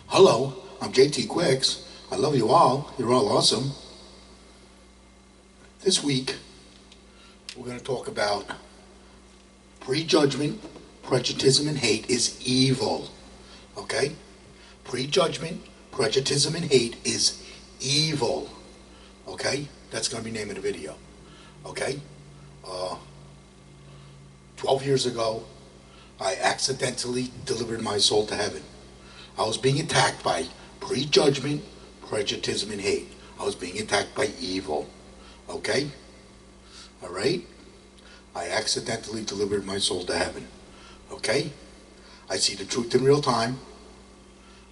Hello, I'm JT Quicks. I love you all. You're all awesome. This week, we're going to talk about prejudgment, prejudicism, and hate is evil. Okay? Prejudgment, prejudicism, and hate is evil. Okay? That's going to be the name of the video. Okay? 12 years ago, I accidentally delivered my soul to heaven. I was being attacked by prejudgment, prejudicism, and hate. I was being attacked by evil. Okay? Alright? I accidentally delivered my soul to heaven. Okay? I see the truth in real time.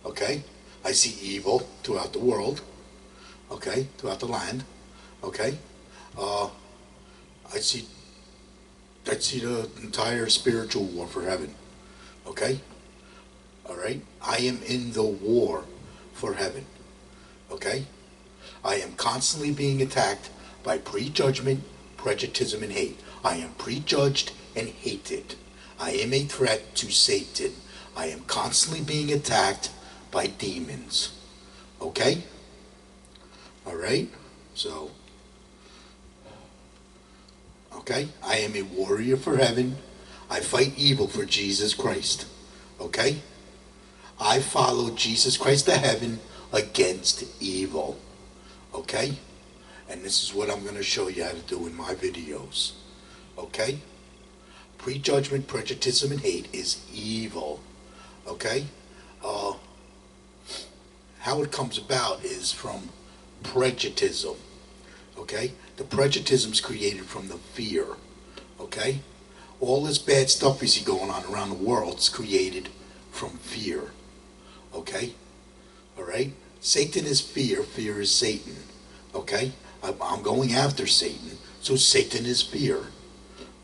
Okay? I see evil throughout the world. Okay? Throughout the land. Okay? I see the entire spiritual war for heaven. Okay? Alright? I am in the war for heaven. Okay? I am constantly being attacked by prejudgment, prejudicism, and hate. I am prejudged and hated. I am a threat to Satan. I am constantly being attacked by demons. Okay? Alright? So, okay? I am a warrior for heaven. I fight evil for Jesus Christ. Okay? I follow Jesus Christ to heaven against evil. Okay? And this is what I'm going to show you how to do in my videos. Okay? Prejudgment, prejudicism, and hate is evil. Okay? How it comes about is from prejudism. Okay? The prejudism is created from the fear. Okay? All this bad stuff we see going on around the world is created from fear. Okay? Alright? Satan is fear. Fear is Satan. Okay? I'm going after Satan. So Satan is fear.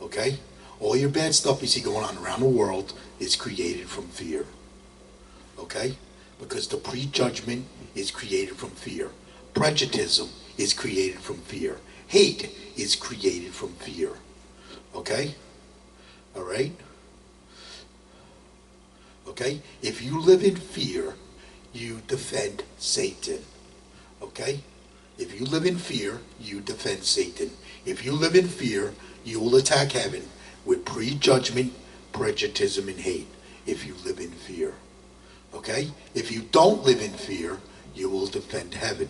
Okay? All your bad stuff you see going on around the world is created from fear. Okay? Because the prejudgment is created from fear. Prejudicism is created from fear. Hate is created from fear. Okay? Alright? Okay? If you live in fear, you defend Satan. Okay? If you live in fear, you defend Satan. If you live in fear, you will attack heaven with prejudgment, prejudicism, and hate. If you live in fear. Okay? If you don't live in fear, you will defend heaven.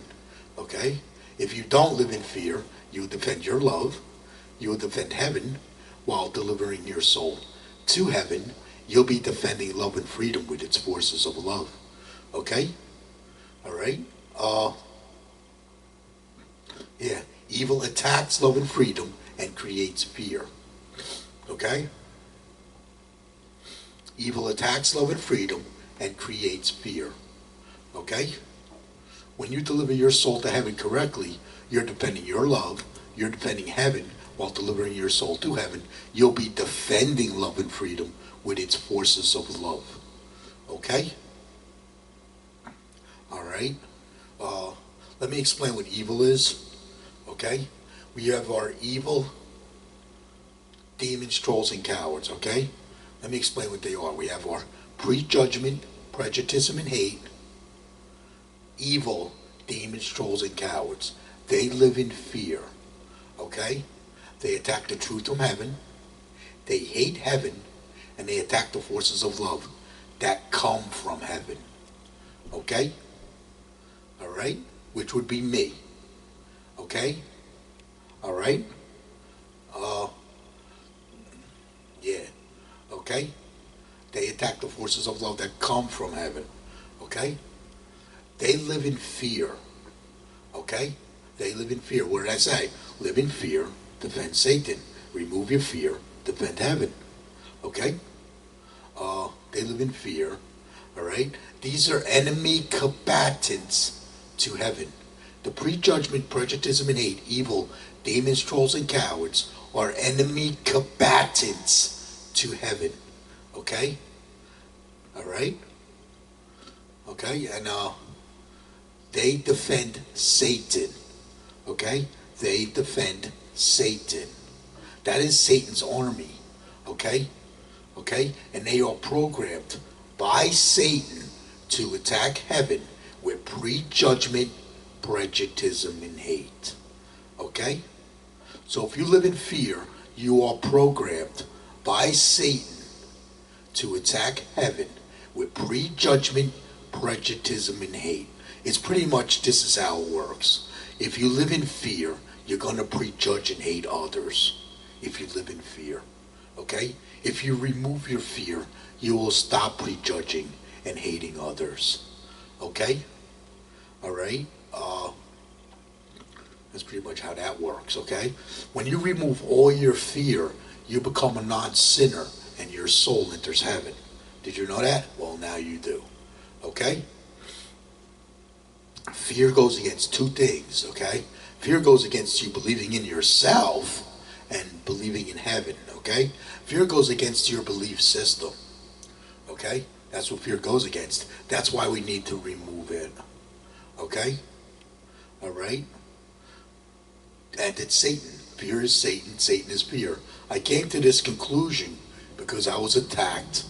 Okay? If you don't live in fear, you will defend your love. You will defend heaven while delivering your soul to heaven. You'll be defending love and freedom with its forces of love. Okay? Alright? Yeah. Evil attacks love and freedom and creates fear. Okay? Evil attacks love and freedom and creates fear. Okay? When you deliver your soul to heaven correctly, you're defending your love, you're defending heaven while delivering your soul to heaven. You'll be defending love and freedom with its forces of love. Okay? Alright? Let me explain what evil is. Okay? We have our evil demons, trolls, and cowards. Okay? Let me explain what they are. We have our prejudgment, prejudicism, and hate. Evil demons, trolls, and cowards. They live in fear. Okay? They attack the truth from heaven. They hate heaven. And they attack the forces of love that come from heaven. Okay? Alright? Which would be me. Okay? Alright? Yeah. Okay? They attack the forces of love that come from heaven. Okay? They live in fear. Okay? They live in fear. What did I say? Live in fear, defend Satan. Remove your fear, defend heaven. Okay? They live in fear. Alright? These are enemy combatants to heaven. The prejudgment, prejudicism, and hate, evil, demons, trolls, and cowards are enemy combatants to heaven. Okay? Alright? Okay? And they defend Satan. Okay? They defend Satan. That is Satan's army. Okay? Okay? And they are programmed by Satan to attack heaven with prejudgment, prejudicism, and hate. Okay? So if you live in fear, you are programmed by Satan to attack heaven with prejudgment, prejudicism, and hate. It's pretty much, this is how it works. If you live in fear, you're going to prejudge and hate others. If you live in fear. Okay? If you remove your fear, you will stop prejudging and hating others. Okay? Alright? That's pretty much how that works, okay? When you remove all your fear, you become a non-sinner and your soul enters heaven. Did you know that? Well, now you do. Okay? Fear goes against two things, okay? Fear goes against you believing in yourself and believing in heaven, okay? Fear goes against your belief system, okay? That's what fear goes against. That's why we need to remove it, okay? All right? And it's Satan. Fear is Satan. Satan is fear. I came to this conclusion because I was attacked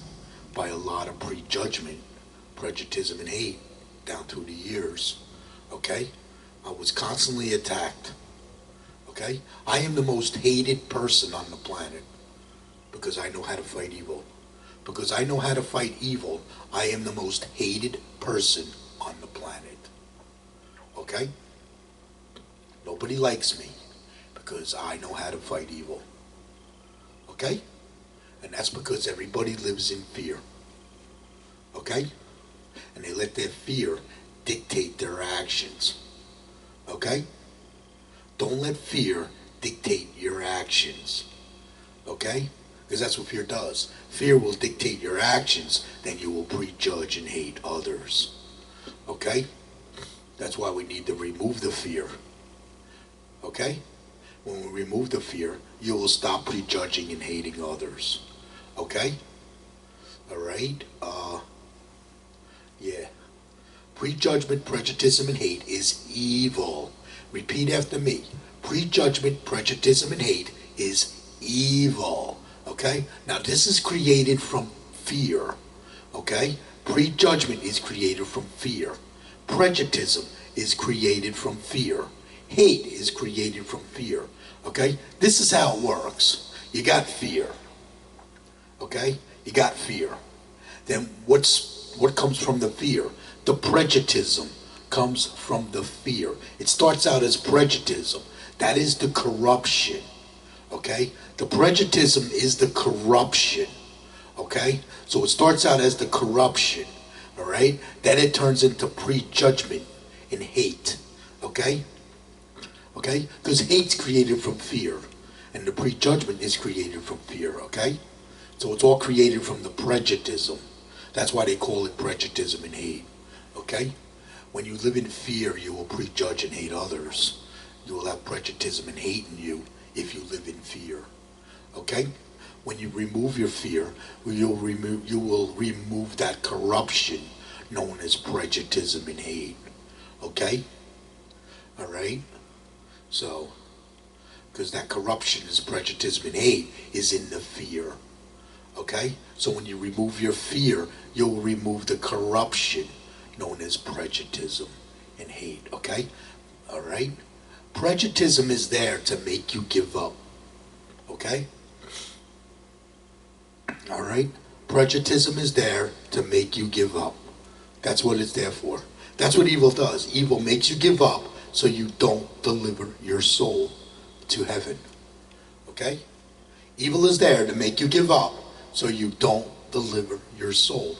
by a lot of prejudgment, prejudicism, and hate down through the years, okay? I was constantly attacked, okay? I am the most hated person on the planet because I know how to fight evil. Because I know how to fight evil, I am the most hated person on the planet, okay? Nobody likes me because I know how to fight evil, okay? And that's because everybody lives in fear, okay? And they let their fear dictate their actions, okay? Don't let fear dictate your actions, okay? Because that's what fear does. Fear will dictate your actions, then you will prejudge and hate others, okay? That's why we need to remove the fear, okay? When we remove the fear, you will stop prejudging and hating others, okay? All right? Yeah. Prejudgment, prejudicism, and hate is evil. Repeat after me. Prejudgment, prejudicism, and hate is evil. Okay? Now this is created from fear. Okay? Prejudgment is created from fear. Prejudicism is created from fear. Hate is created from fear. Okay? This is how it works. You got fear. Okay? You got fear. Then what comes from the fear? The prejudicism comes from the fear. It starts out as prejudicism. That is the corruption. Okay? The prejudicism is the corruption. Okay? So it starts out as the corruption. Alright? Then it turns into prejudgment and hate. Okay? Okay? Because hate's created from fear. And the prejudgment is created from fear. Okay? So it's all created from the prejudicism. That's why they call it prejudicism and hate. Okay? When you live in fear, you will prejudge and hate others. You will have prejudicism and hate in you if you live in fear. Okay? When you remove your fear, you will remove that corruption known as prejudicism and hate. Okay? Alright? So, because that corruption is prejudicism and hate is in the fear. Okay? So when you remove your fear, you'll remove the corruption known as prejudicism and hate. Okay? Alright? Prejudicism is there to make you give up. Okay? Alright? Prejudicism is there to make you give up. That's what it's there for. That's what evil does. Evil makes you give up so you don't deliver your soul to heaven. Okay? Evil is there to make you give up so you don't deliver your soul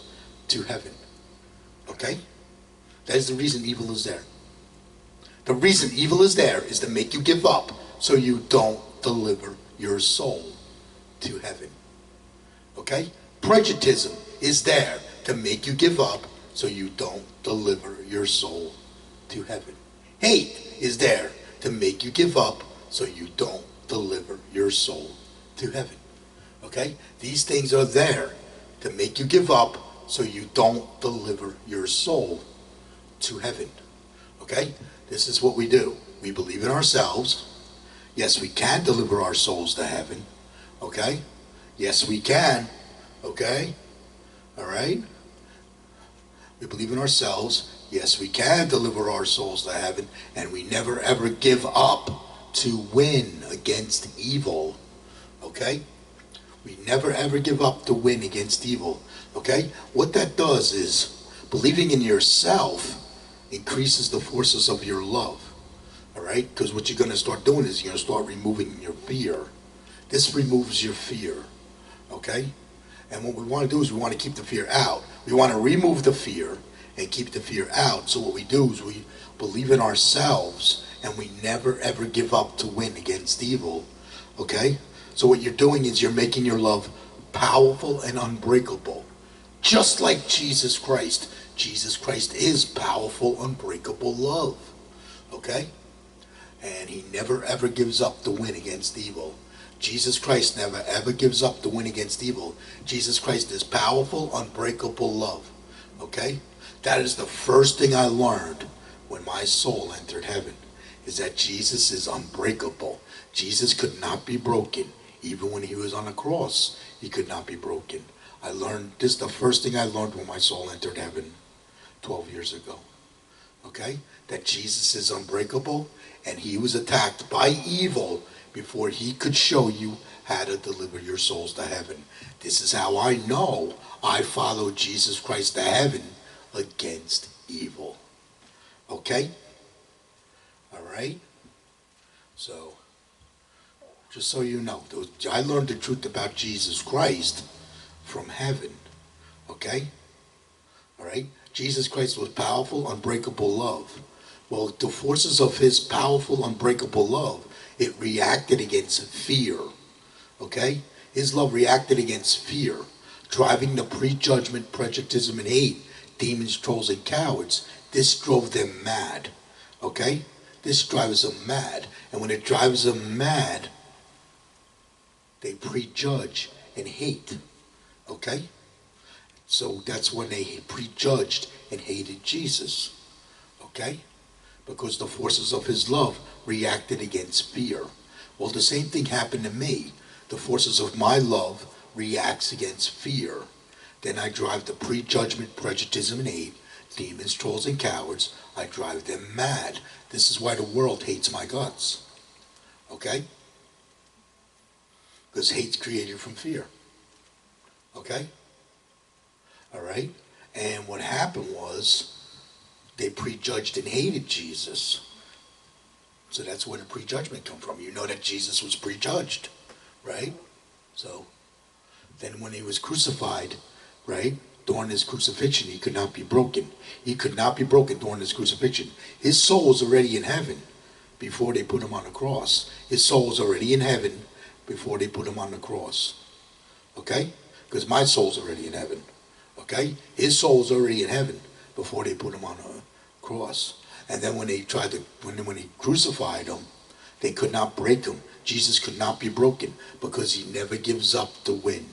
to heaven. Okay? That is the reason evil is there. The reason evil is there is to make you give up so you don't deliver your soul to heaven. Okay? Prejudicism is there to make you give up so you don't deliver your soul to heaven. Hate is there to make you give up so you don't deliver your soul to heaven. Okay? These things are there to make you give up so you don't deliver your soul to heaven. Okay? This is what we do. We believe in ourselves. Yes, we can deliver our souls to heaven. Okay? Yes, we can. Okay? Alright? We believe in ourselves. Yes, we can deliver our souls to heaven, and we never ever give up to win against evil. Okay? We never ever give up to win against evil. Okay? What that does is, believing in yourself increases the forces of your love. All right? Because what you're going to start doing is you're going to start removing your fear. This removes your fear. Okay? And what we want to do is we want to keep the fear out. We want to remove the fear and keep the fear out. So what we do is we believe in ourselves and we never ever give up to win against evil. Okay? So what you're doing is you're making your love powerful and unbreakable. Just like Jesus Christ. Jesus Christ is powerful, unbreakable love. Okay? And he never ever gives up to win against evil. Jesus Christ never ever gives up to win against evil. Jesus Christ is powerful, unbreakable love. Okay? That is the first thing I learned when my soul entered heaven, is that Jesus is unbreakable. Jesus could not be broken. Even when he was on the cross, he could not be broken. I learned this, the first thing I learned when my soul entered heaven 12 years ago. Okay? That Jesus is unbreakable, and he was attacked by evil before he could show you how to deliver your souls to heaven. This is how I know I followed Jesus Christ to heaven against evil. Okay? All right? So, just so you know, I learned the truth about Jesus Christ from heaven. Okay? All right? Jesus Christ was powerful, unbreakable love. Well, the forces of his powerful, unbreakable love, it reacted against fear. Okay? His love reacted against fear, driving the prejudgment, prejudicism, and hate, demons, trolls, and cowards. This drove them mad. Okay? This drives them mad. And when it drives them mad, they prejudge and hate. Okay? So that's when they prejudged and hated Jesus. Okay? Because the forces of his love reacted against fear. Well, the same thing happened to me. The forces of my love reacts against fear. Then I drive the prejudgment, prejudice, and hate, demons, trolls, and cowards. I drive them mad. This is why the world hates my guts. Okay? Because hate's created from fear. Okay? All right? And what happened was they prejudged and hated Jesus. So that's where the prejudgment come from. You know that Jesus was prejudged, right? So then when he was crucified, right, during his crucifixion, he could not be broken. He could not be broken during his crucifixion. His soul was already in heaven before they put him on the cross. His soul was already in heaven before they put him on the cross. Okay? Because my soul's already in heaven. Okay? His soul's already in heaven before they put him on a cross. And then when they when he crucified him, they could not break him. Jesus could not be broken because he never gives up to win.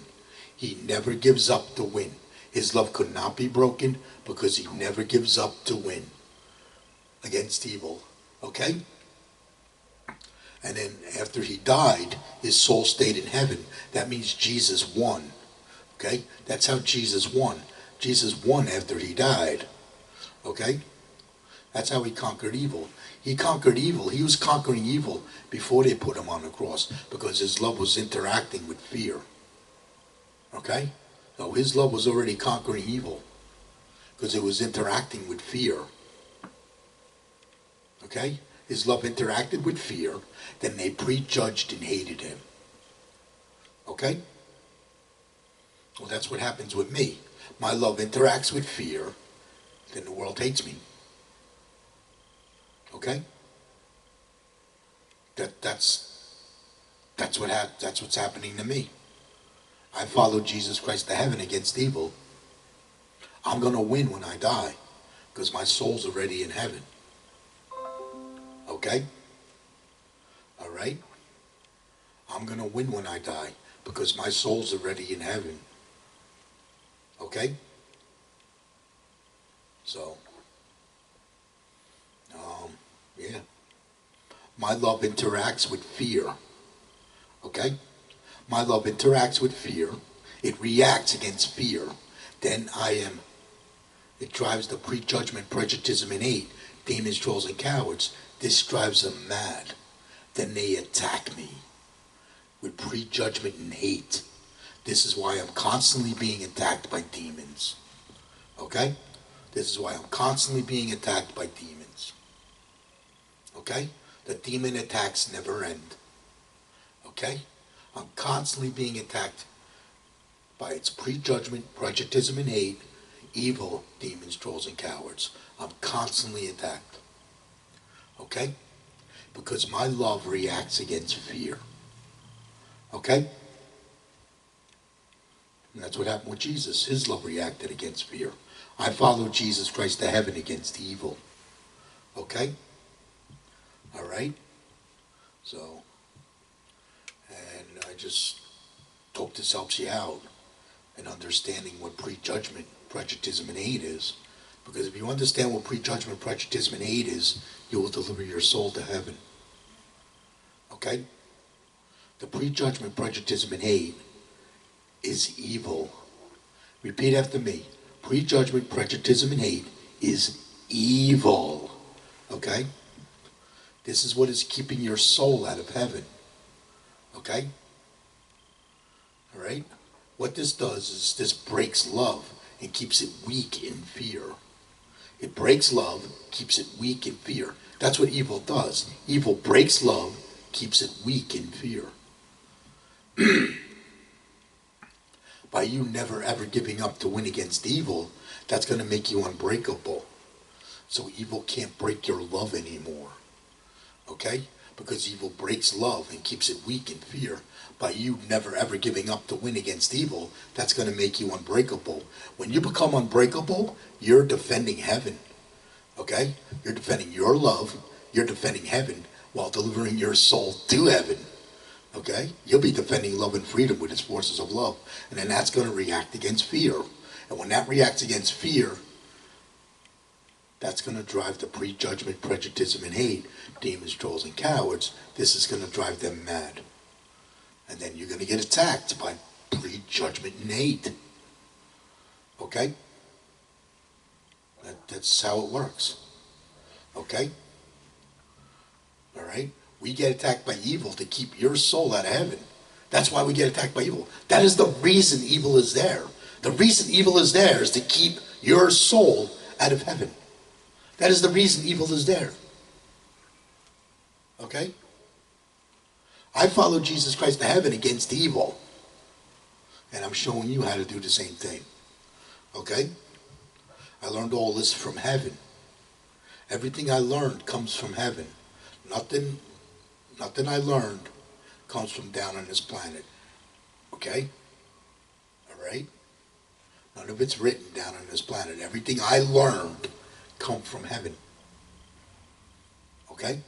He never gives up to win. His love could not be broken because he never gives up to win against evil. Okay? And then after he died, his soul stayed in heaven. That means Jesus won. Okay? That's how Jesus won. Jesus won after he died. Okay? That's how he conquered evil. He conquered evil. He was conquering evil before they put him on the cross because his love was interacting with fear. Okay? So his love was already conquering evil because it was interacting with fear. Okay? His love interacted with fear. Then they prejudged and hated him. Okay? Well, that's what happens with me. My love interacts with fear. Then the world hates me. Okay? That's what's happening to me. I followed Jesus Christ to heaven against evil. I'm going to win when I die because my soul's already in heaven. Okay? All right? I'm going to win when I die because my soul's already in heaven. Okay? So, yeah. My love interacts with fear. Okay? My love interacts with fear. It reacts against fear. Then I am It drives the prejudgment, prejudicism, and hate, demons, trolls, and cowards. This drives them mad. Then they attack me with prejudgment and hate. This is why I'm constantly being attacked by demons. Okay? This is why I'm constantly being attacked by demons. Okay? The demon attacks never end. Okay? I'm constantly being attacked by its prejudgment, prejudice, and hate, evil, demons, trolls, and cowards. I'm constantly attacked. Okay? Because my love reacts against fear. Okay? And that's what happened with Jesus. His love reacted against fear. I followed Jesus Christ to heaven against evil. Okay? All right? So, and I just hope this helps you out in understanding what prejudgment, prejudice, and hate is. Because if you understand what prejudgment, prejudice, and hate is, you will deliver your soul to heaven. Okay? The prejudgment, prejudice, and hate is evil. Repeat after me. Prejudgment, prejudice, and hate is evil. Okay? This is what is keeping your soul out of heaven. Okay? All right? What this does is this breaks love and keeps it weak in fear. It breaks love, keeps it weak in fear. That's what evil does. Evil breaks love, keeps it weak in fear. By you never ever giving up to win against evil, that's going to make you unbreakable. So evil can't break your love anymore. Okay? Because evil breaks love and keeps it weak in fear. By you never ever giving up to win against evil, that's going to make you unbreakable. When you become unbreakable, you're defending heaven. Okay? You're defending your love, you're defending heaven while delivering your soul to heaven. Okay? You'll be defending love and freedom with its forces of love. And then that's going to react against fear. And when that reacts against fear, that's going to drive the prejudgment, prejudice, and hate, demons, trolls, and cowards. This is going to drive them mad. And then you're going to get attacked by prejudgment and hate. Okay? That's how it works. Okay? All right? We get attacked by evil to keep your soul out of heaven. That's why we get attacked by evil. That is the reason evil is there. The reason evil is there is to keep your soul out of heaven. That is the reason evil is there. Okay? I followed Jesus Christ to heaven against evil. And I'm showing you how to do the same thing. Okay? I learned all this from heaven. Everything I learned comes from heaven. Nothing I learned comes from down on this planet. Okay? All right? None of it's written down on this planet. Everything I learned comes from heaven. Okay?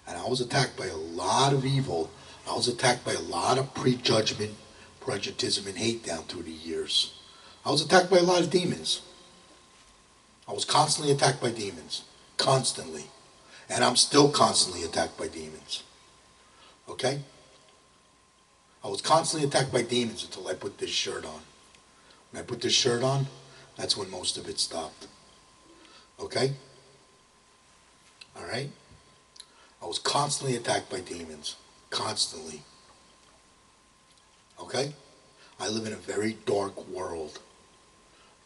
And I was attacked by a lot of evil. I was attacked by a lot of prejudgment, prejudice, and hate down through the years. I was attacked by a lot of demons. I was constantly attacked by demons. Constantly. And I'm still constantly attacked by demons. Okay? I was constantly attacked by demons until I put this shirt on. When I put this shirt on, that's when most of it stopped. Okay? Alright? I was constantly attacked by demons. Constantly. Okay? I live in a very dark world.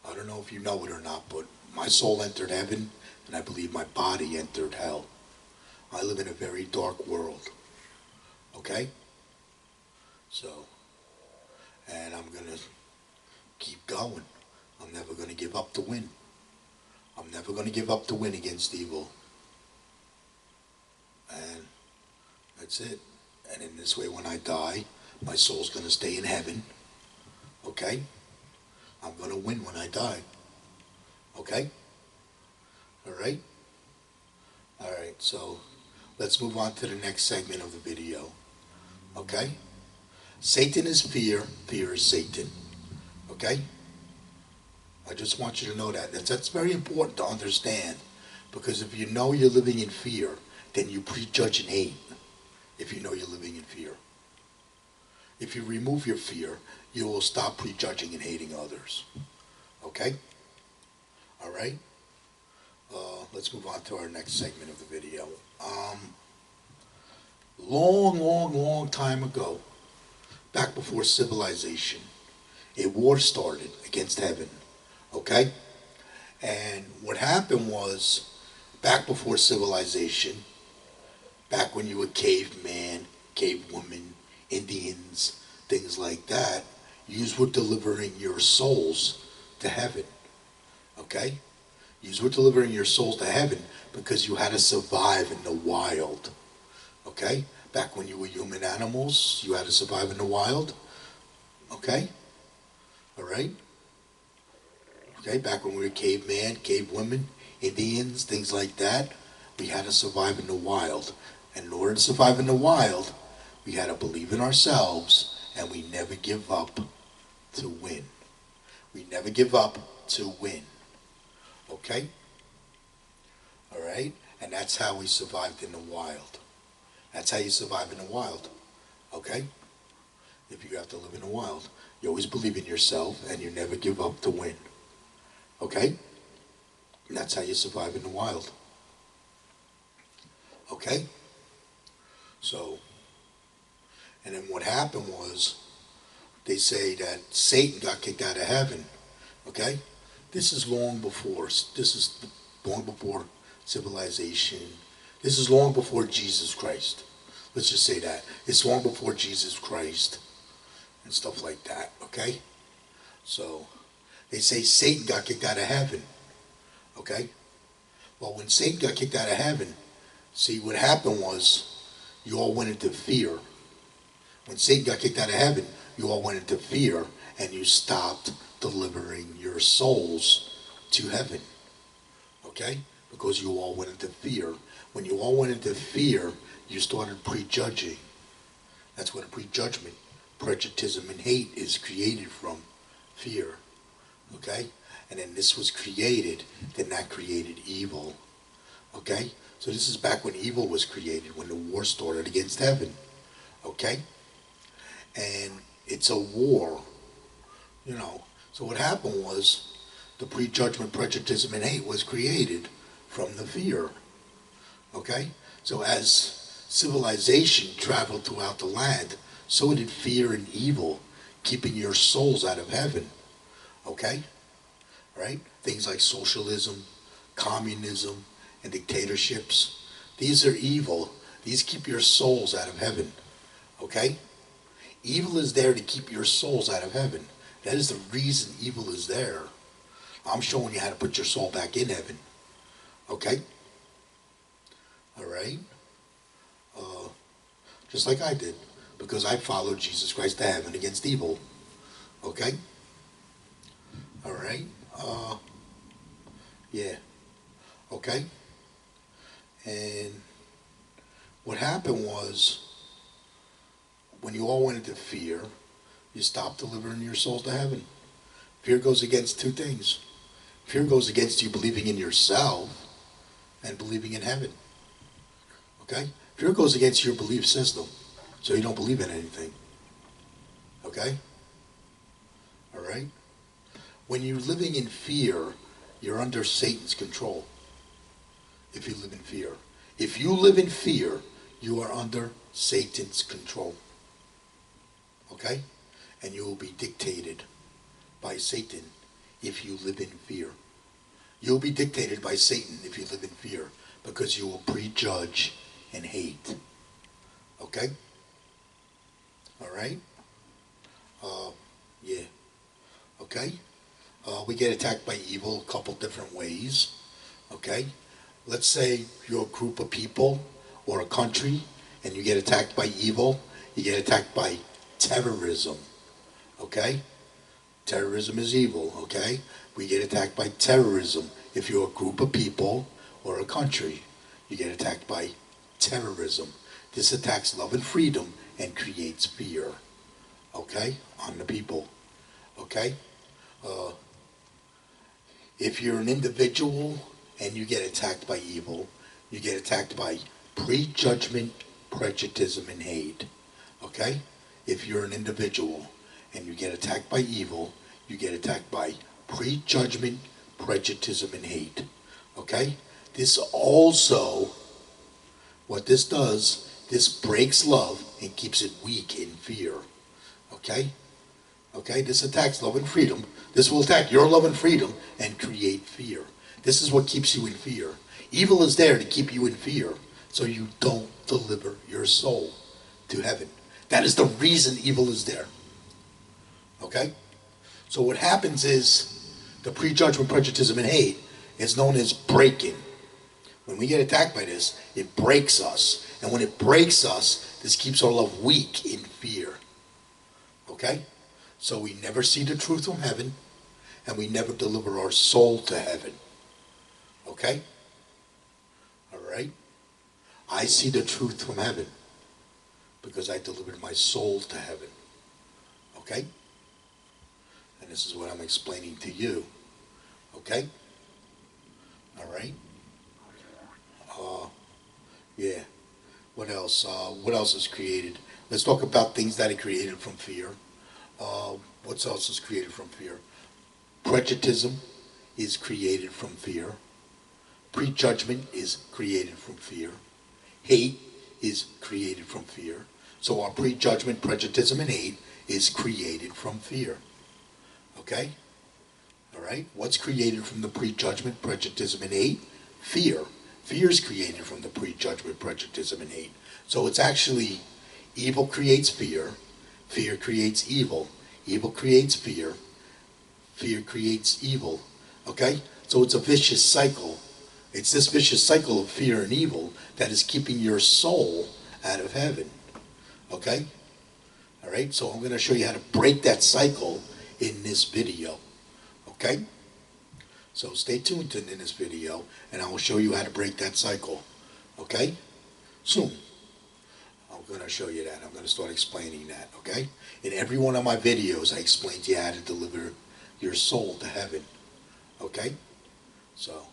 I don't know if you know it or not, but my soul entered heaven, and I believe my body entered hell. I live in a very dark world. Okay? So, and I'm going to keep going. I'm never going to give up to win. I'm never going to give up to win against evil. And that's it. And in this way, when I die, my soul's going to stay in heaven. Okay? I'm going to win when I die. Okay? All right? All right, so let's move on to the next segment of the video. Okay? Satan is fear. Fear is Satan. Okay? I just want you to know that. That's very important to understand. Because if you know you're living in fear, then you prejudge and hate. If you know you're living in fear. If you remove your fear, you will stop prejudging and hating others. Okay? All right? Let's move on to our next segment of the video. Long time ago, back before civilization, a war started against heaven. Okay? And what happened was, back before civilization, back when you were caveman, cavewoman, Indians, things like that, you were delivering your souls to heaven. Okay? You were delivering your souls to heaven because you had to survive in the wild. Okay? Back when you were human animals, you had to survive in the wild. Okay? All right? Okay? Back when we were caveman, cavewomen, Indians, things like that, we had to survive in the wild. And in order to survive in the wild, we had to believe in ourselves, and we never give up to win. We never give up to win. Okay? All right? And that's how we survived in the wild. That's how you survive in the wild. Okay? If you have to live in the wild, you always believe in yourself, and you never give up to win. Okay? And that's how you survive in the wild. Okay? So, and then what happened was, they say that Satan got kicked out of heaven. Okay? This is long before civilization. This is long before Jesus Christ. Let's just say that. It's long before Jesus Christ and stuff like that. Okay? So, they say Satan got kicked out of heaven. Okay? Well, when Satan got kicked out of heaven, see, what happened was, you all went into fear. When Satan got kicked out of heaven, you all went into fear, and you stopped delivering your souls to heaven. Okay? Because you all went into fear. When you all went into fear, you started prejudging. That's what a prejudgment, prejuditism, and hate is created from. Fear. Okay? And then this was created, then that created evil. Okay? So this is back when evil was created, when the war started against heaven. Okay? And it's a war, you know. So what happened was, the prejudgment, prejuditism, and hate was created from the fear. Okay? So as civilization traveled throughout the land, so did fear and evil, keeping your souls out of heaven. Okay? Right? Things like socialism, communism, and dictatorships. These are evil. These keep your souls out of heaven. Okay? Evil is there to keep your souls out of heaven. That is the reason evil is there. I'm showing you how to put your soul back in heaven. Okay? All right? Just like I did. Because I followed Jesus Christ to heaven against evil. Okay? All right? Yeah. Okay? And what happened was, when you all went into fear, you stopped delivering your souls to heaven. Fear goes against two things. Fear goes against you believing in yourself and believing in heaven. Okay? Fear goes against your belief system, so you don't believe in anything. Okay? All right? When you're living in fear, you're under Satan's control. If you live in fear. If you live in fear, you are under Satan's control. Okay? And you will be dictated by Satan if you live in fear. You'll be dictated by Satan if you live in fear, because you will prejudge and hate. Okay? All right? Yeah. Okay? We get attacked by evil a couple different ways. Okay? Let's say you're a group of people or a country and you get attacked by evil. You get attacked by terrorism. Okay? Terrorism is evil. Okay? We get attacked by terrorism. If you're a group of people or a country, you get attacked by terrorism. This attacks love and freedom and creates fear. Okay? On the people. Okay? If you're an individual and you get attacked by evil, you get attacked by prejudgment, prejuditism, and hate. Okay? If you're an individual and you get attacked by evil, you get attacked by prejudgment, prejudicism, and hate. Okay? This also, what this does, this breaks love and keeps it weak in fear. Okay? Okay? This attacks love and freedom. This will attack your love and freedom and create fear. This is what keeps you in fear. Evil is there to keep you in fear so you don't deliver your soul to heaven. That is the reason evil is there. Okay? So what happens is the prejudgment, prejudicism, and hate is known as breaking. When we get attacked by this, it breaks us. And when it breaks us, this keeps our love weak in fear. Okay? So we never see the truth from heaven, and we never deliver our soul to heaven. Okay? All right? I see the truth from heaven because I delivered my soul to heaven. Okay? And this is what I'm explaining to you. Okay? All right? Yeah. What else? What else is created? Let's talk about things that are created from fear. What else is created from fear? Prejudgtism is created from fear. Prejudgment is created from fear. Hate is created from fear. So our prejudgment, prejudictism, and hate is created from fear. Okay? All right? What's created from the prejudgment, prejudictism, and hate? Fear. Fear is created from the prejudgment, prejudictism, and hate. So it's actually evil creates fear. Fear creates evil. Evil creates fear. Fear creates evil. Okay? So it's a vicious cycle. It's this vicious cycle of fear and evil that is keeping your soul out of heaven. Okay? All right? So I'm going to show you how to break that cycle in this video. Okay? So stay tuned in this video, and I will show you how to break that cycle. Okay? Soon. I'm going to show you that. I'm going to start explaining that. Okay? In every one of my videos, I explain to you how to deliver your soul to heaven. Okay? So,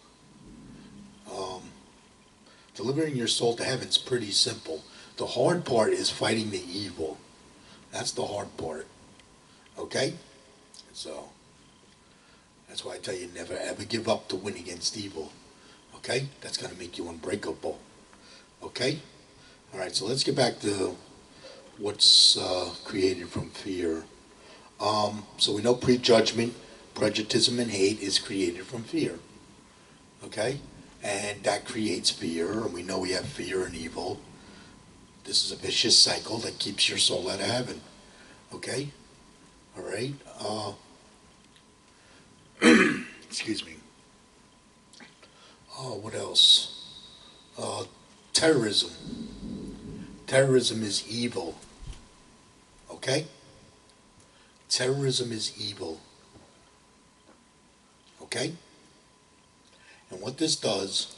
delivering your soul to heaven is pretty simple. The hard part is fighting the evil. That's the hard part. Okay? So, that's why I tell you never ever give up to win against evil. Okay? That's going to make you unbreakable. Okay? Alright, so let's get back to what's created from fear. So we know prejudgment, prejudicism, and hate is created from fear. Okay? And that creates fear, and we know we have fear and evil. This is a vicious cycle that keeps your soul out of heaven. Okay? Alright? Excuse me. What else? Terrorism. Terrorism is evil. Okay? Terrorism is evil. Okay? And what this does,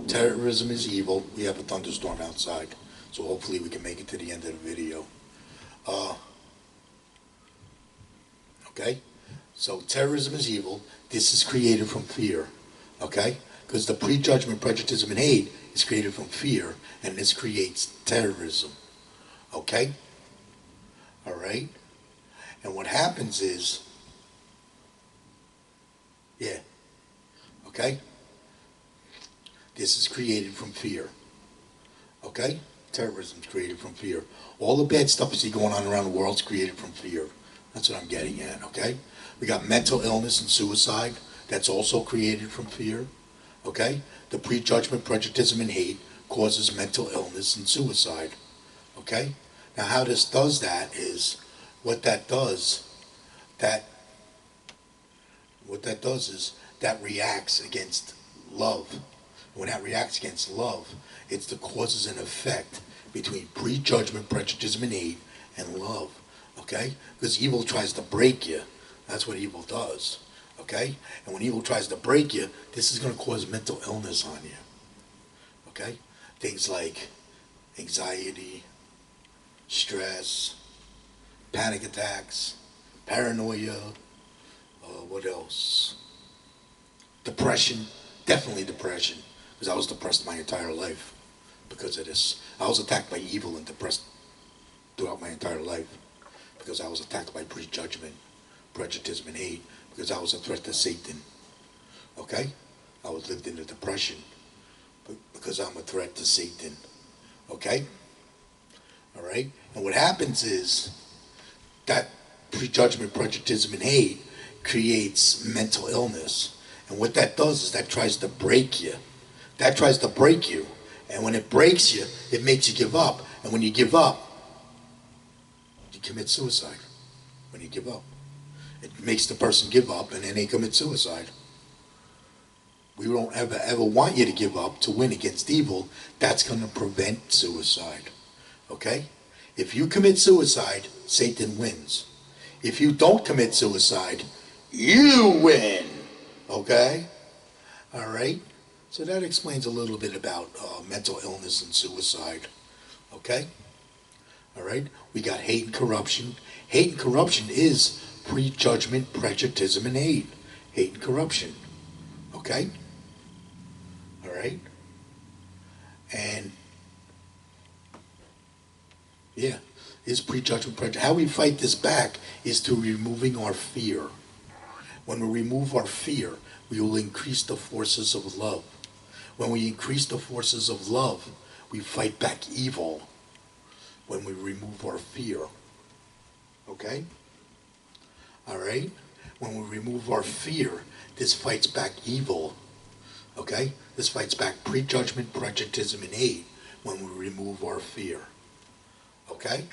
terrorism is evil. We have a thunderstorm outside, so hopefully we can make it to the end of the video. Okay? So terrorism is evil. This is created from fear. Okay? Because the prejudgment, prejudice, and hate is created from fear, and this creates terrorism. Okay? All right? And what happens is, yeah, okay? This is created from fear. Okay? Terrorism is created from fear. All the bad stuff you see going on around the world is created from fear. That's what I'm getting at, okay? We got mental illness and suicide. That's also created from fear. Okay? The prejudgment, prejudice, and hate causes mental illness and suicide. Okay? Now how this does that is, what that does is, that reacts against love. When that reacts against love, it's the causes and effect between prejudgment, prejudice, and hate, and love. Okay? Because evil tries to break you. That's what evil does. Okay? And when evil tries to break you, this is going to cause mental illness on you. Okay? Things like anxiety, stress, panic attacks, paranoia, what else? Depression. Definitely depression. Because I was depressed my entire life because of this. I was attacked by evil and depressed throughout my entire life because I was attacked by prejudgment, prejudice, and hate. because I was a threat to Satan. Okay? I was lived in a depression because I'm a threat to Satan. Okay? All right? And what happens is that prejudgment, prejudicism, and hate creates mental illness. And what that does is that tries to break you. That tries to break you. And when it breaks you, it makes you give up. And when you give up, you commit suicide. When you give up. It makes the person give up, and then they commit suicide. We don't ever want you to give up to win against evil. That's going to prevent suicide. Okay? If you commit suicide, Satan wins. If you don't commit suicide, you win. Okay? All right? So that explains a little bit about mental illness and suicide. Okay? All right? We got hate and corruption. Hate and corruption is prejudgment, prejudicism, and hate. Hate and corruption. Okay? All right? And yeah, is prejudgment, prejudice. How we fight this back is through removing our fear. When we remove our fear, we will increase the forces of love. When we increase the forces of love, we fight back evil. When we remove our fear. Okay? All right? When we remove our fear, this fights back evil. Okay? This fights back prejudgment, prejudicism, and hate when we remove our fear. Okay?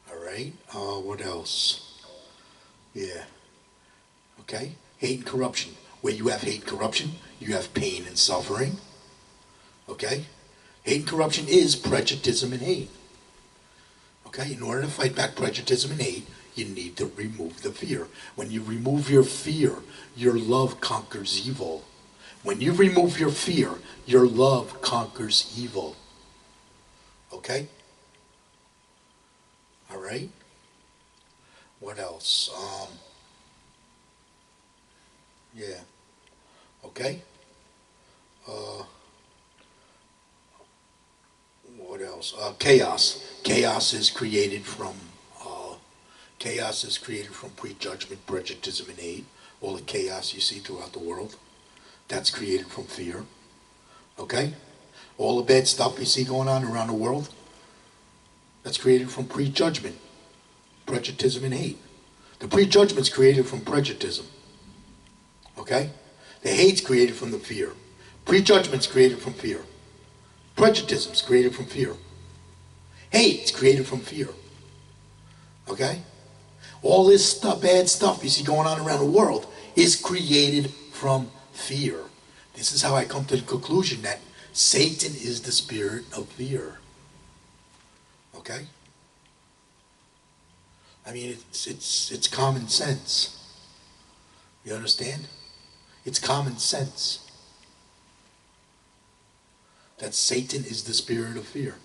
All right? What else? Yeah. Okay? Hate and corruption. Where you have hate and corruption, you have pain and suffering. Okay? Hate and corruption is prejudicism and hate. Okay? In order to fight back prejudicism and hate, you need to remove the fear. When you remove your fear, your love conquers evil. When you remove your fear, your love conquers evil. Okay? All right? What else? Yeah. Okay? What else? Chaos. Chaos is created from prejudgment, prejudice, and hate. All the chaos you see throughout the world, that's created from fear. Okay? All the bad stuff you see going on around the world, that's created from prejudgment, prejudice, and hate. The prejudgment's created from prejudice. Okay? The hate's created from the fear. Prejudgment's created from fear. Prejudice's created from fear. Hate's created from fear. Okay? All this stuff, bad stuff you see going on around the world is created from fear. This is how I come to the conclusion that Satan is the spirit of fear. Okay? I mean, it's common sense. You understand? It's common sense that Satan is the spirit of fear.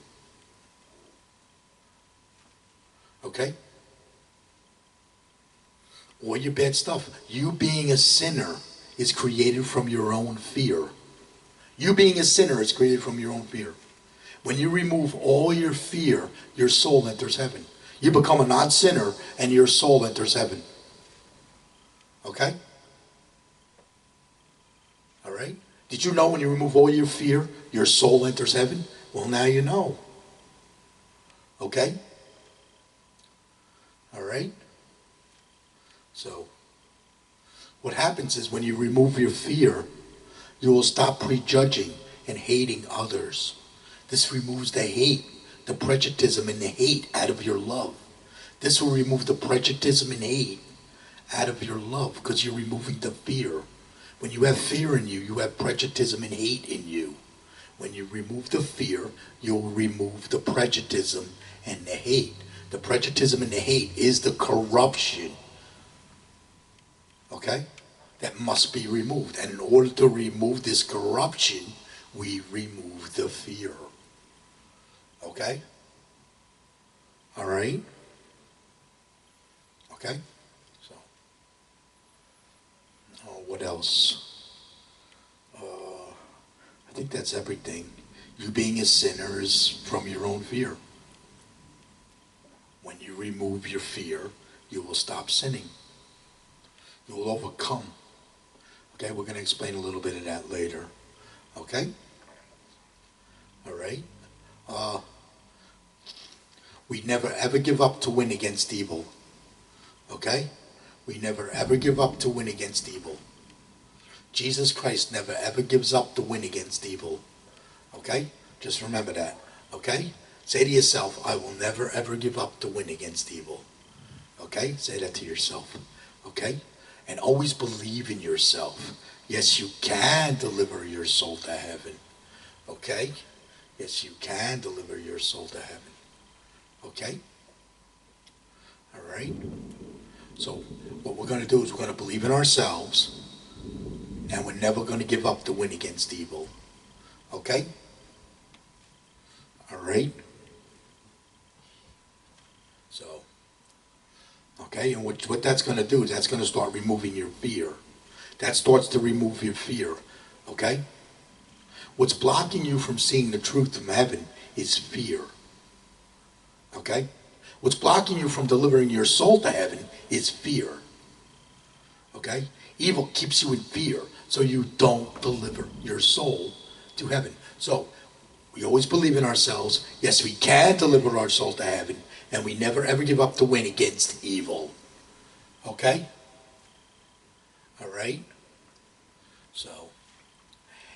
Okay? All your bad stuff. You being a sinner is created from your own fear. You being a sinner is created from your own fear. When you remove all your fear, your soul enters heaven. You become a non-sinner and your soul enters heaven. Okay? All right? Did you know when you remove all your fear, your soul enters heaven? Well, now you know. Okay? All right? So, what happens is when you remove your fear, you will stop prejudging and hating others. This removes the hate, the prejudice, and the hate out of your love. This will remove the prejudice and hate out of your love because you're removing the fear. When you have fear in you, you have prejudice and hate in you. When you remove the fear, you'll remove the prejudice and the hate. The prejudice and the hate is the corruption. Okay? That must be removed. And in order to remove this corruption, we remove the fear. Okay? All right? Okay? So, what else? I think that's everything. You being a sinner is from your own fear. When you remove your fear, you will stop sinning. You will overcome. Okay, we're going to explain a little bit of that later. Okay? All right? We never ever give up to win against evil. Okay? We never ever give up to win against evil. Jesus Christ never ever gives up to win against evil. Okay? Just remember that. Okay? Say to yourself, I will never ever give up to win against evil. Okay? Say that to yourself. Okay? And always believe in yourself. Yes, you can deliver your soul to heaven. Okay? Yes, you can deliver your soul to heaven. Okay? All right? So what we're going to do is we're going to believe in ourselves, and we're never going to give up to win against evil. Okay? All right? So, okay, and what that's going to do is that's going to start removing your fear. That starts to remove your fear. Okay? What's blocking you from seeing the truth from heaven is fear. Okay? What's blocking you from delivering your soul to heaven is fear. Okay? Evil keeps you in fear, so you don't deliver your soul to heaven. So, we always believe in ourselves. Yes, we can deliver our soul to heaven, and we never ever give up to win against evil. Okay? All right? So,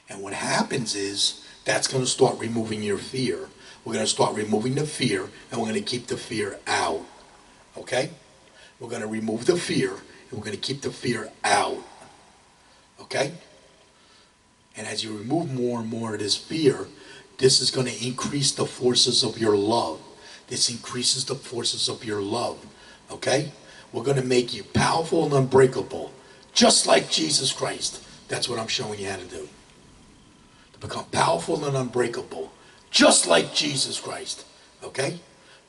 and what happens is, that's going to start removing your fear. We're going to start removing the fear, and we're going to keep the fear out. Okay? We're going to remove the fear, and we're going to keep the fear out. Okay? And as you remove more and more of this fear, this is going to increase the forces of your love. This increases the forces of your love. Okay? We're going to make you powerful and unbreakable, just like Jesus Christ. That's what I'm showing you how to do. To become powerful and unbreakable, just like Jesus Christ. Okay?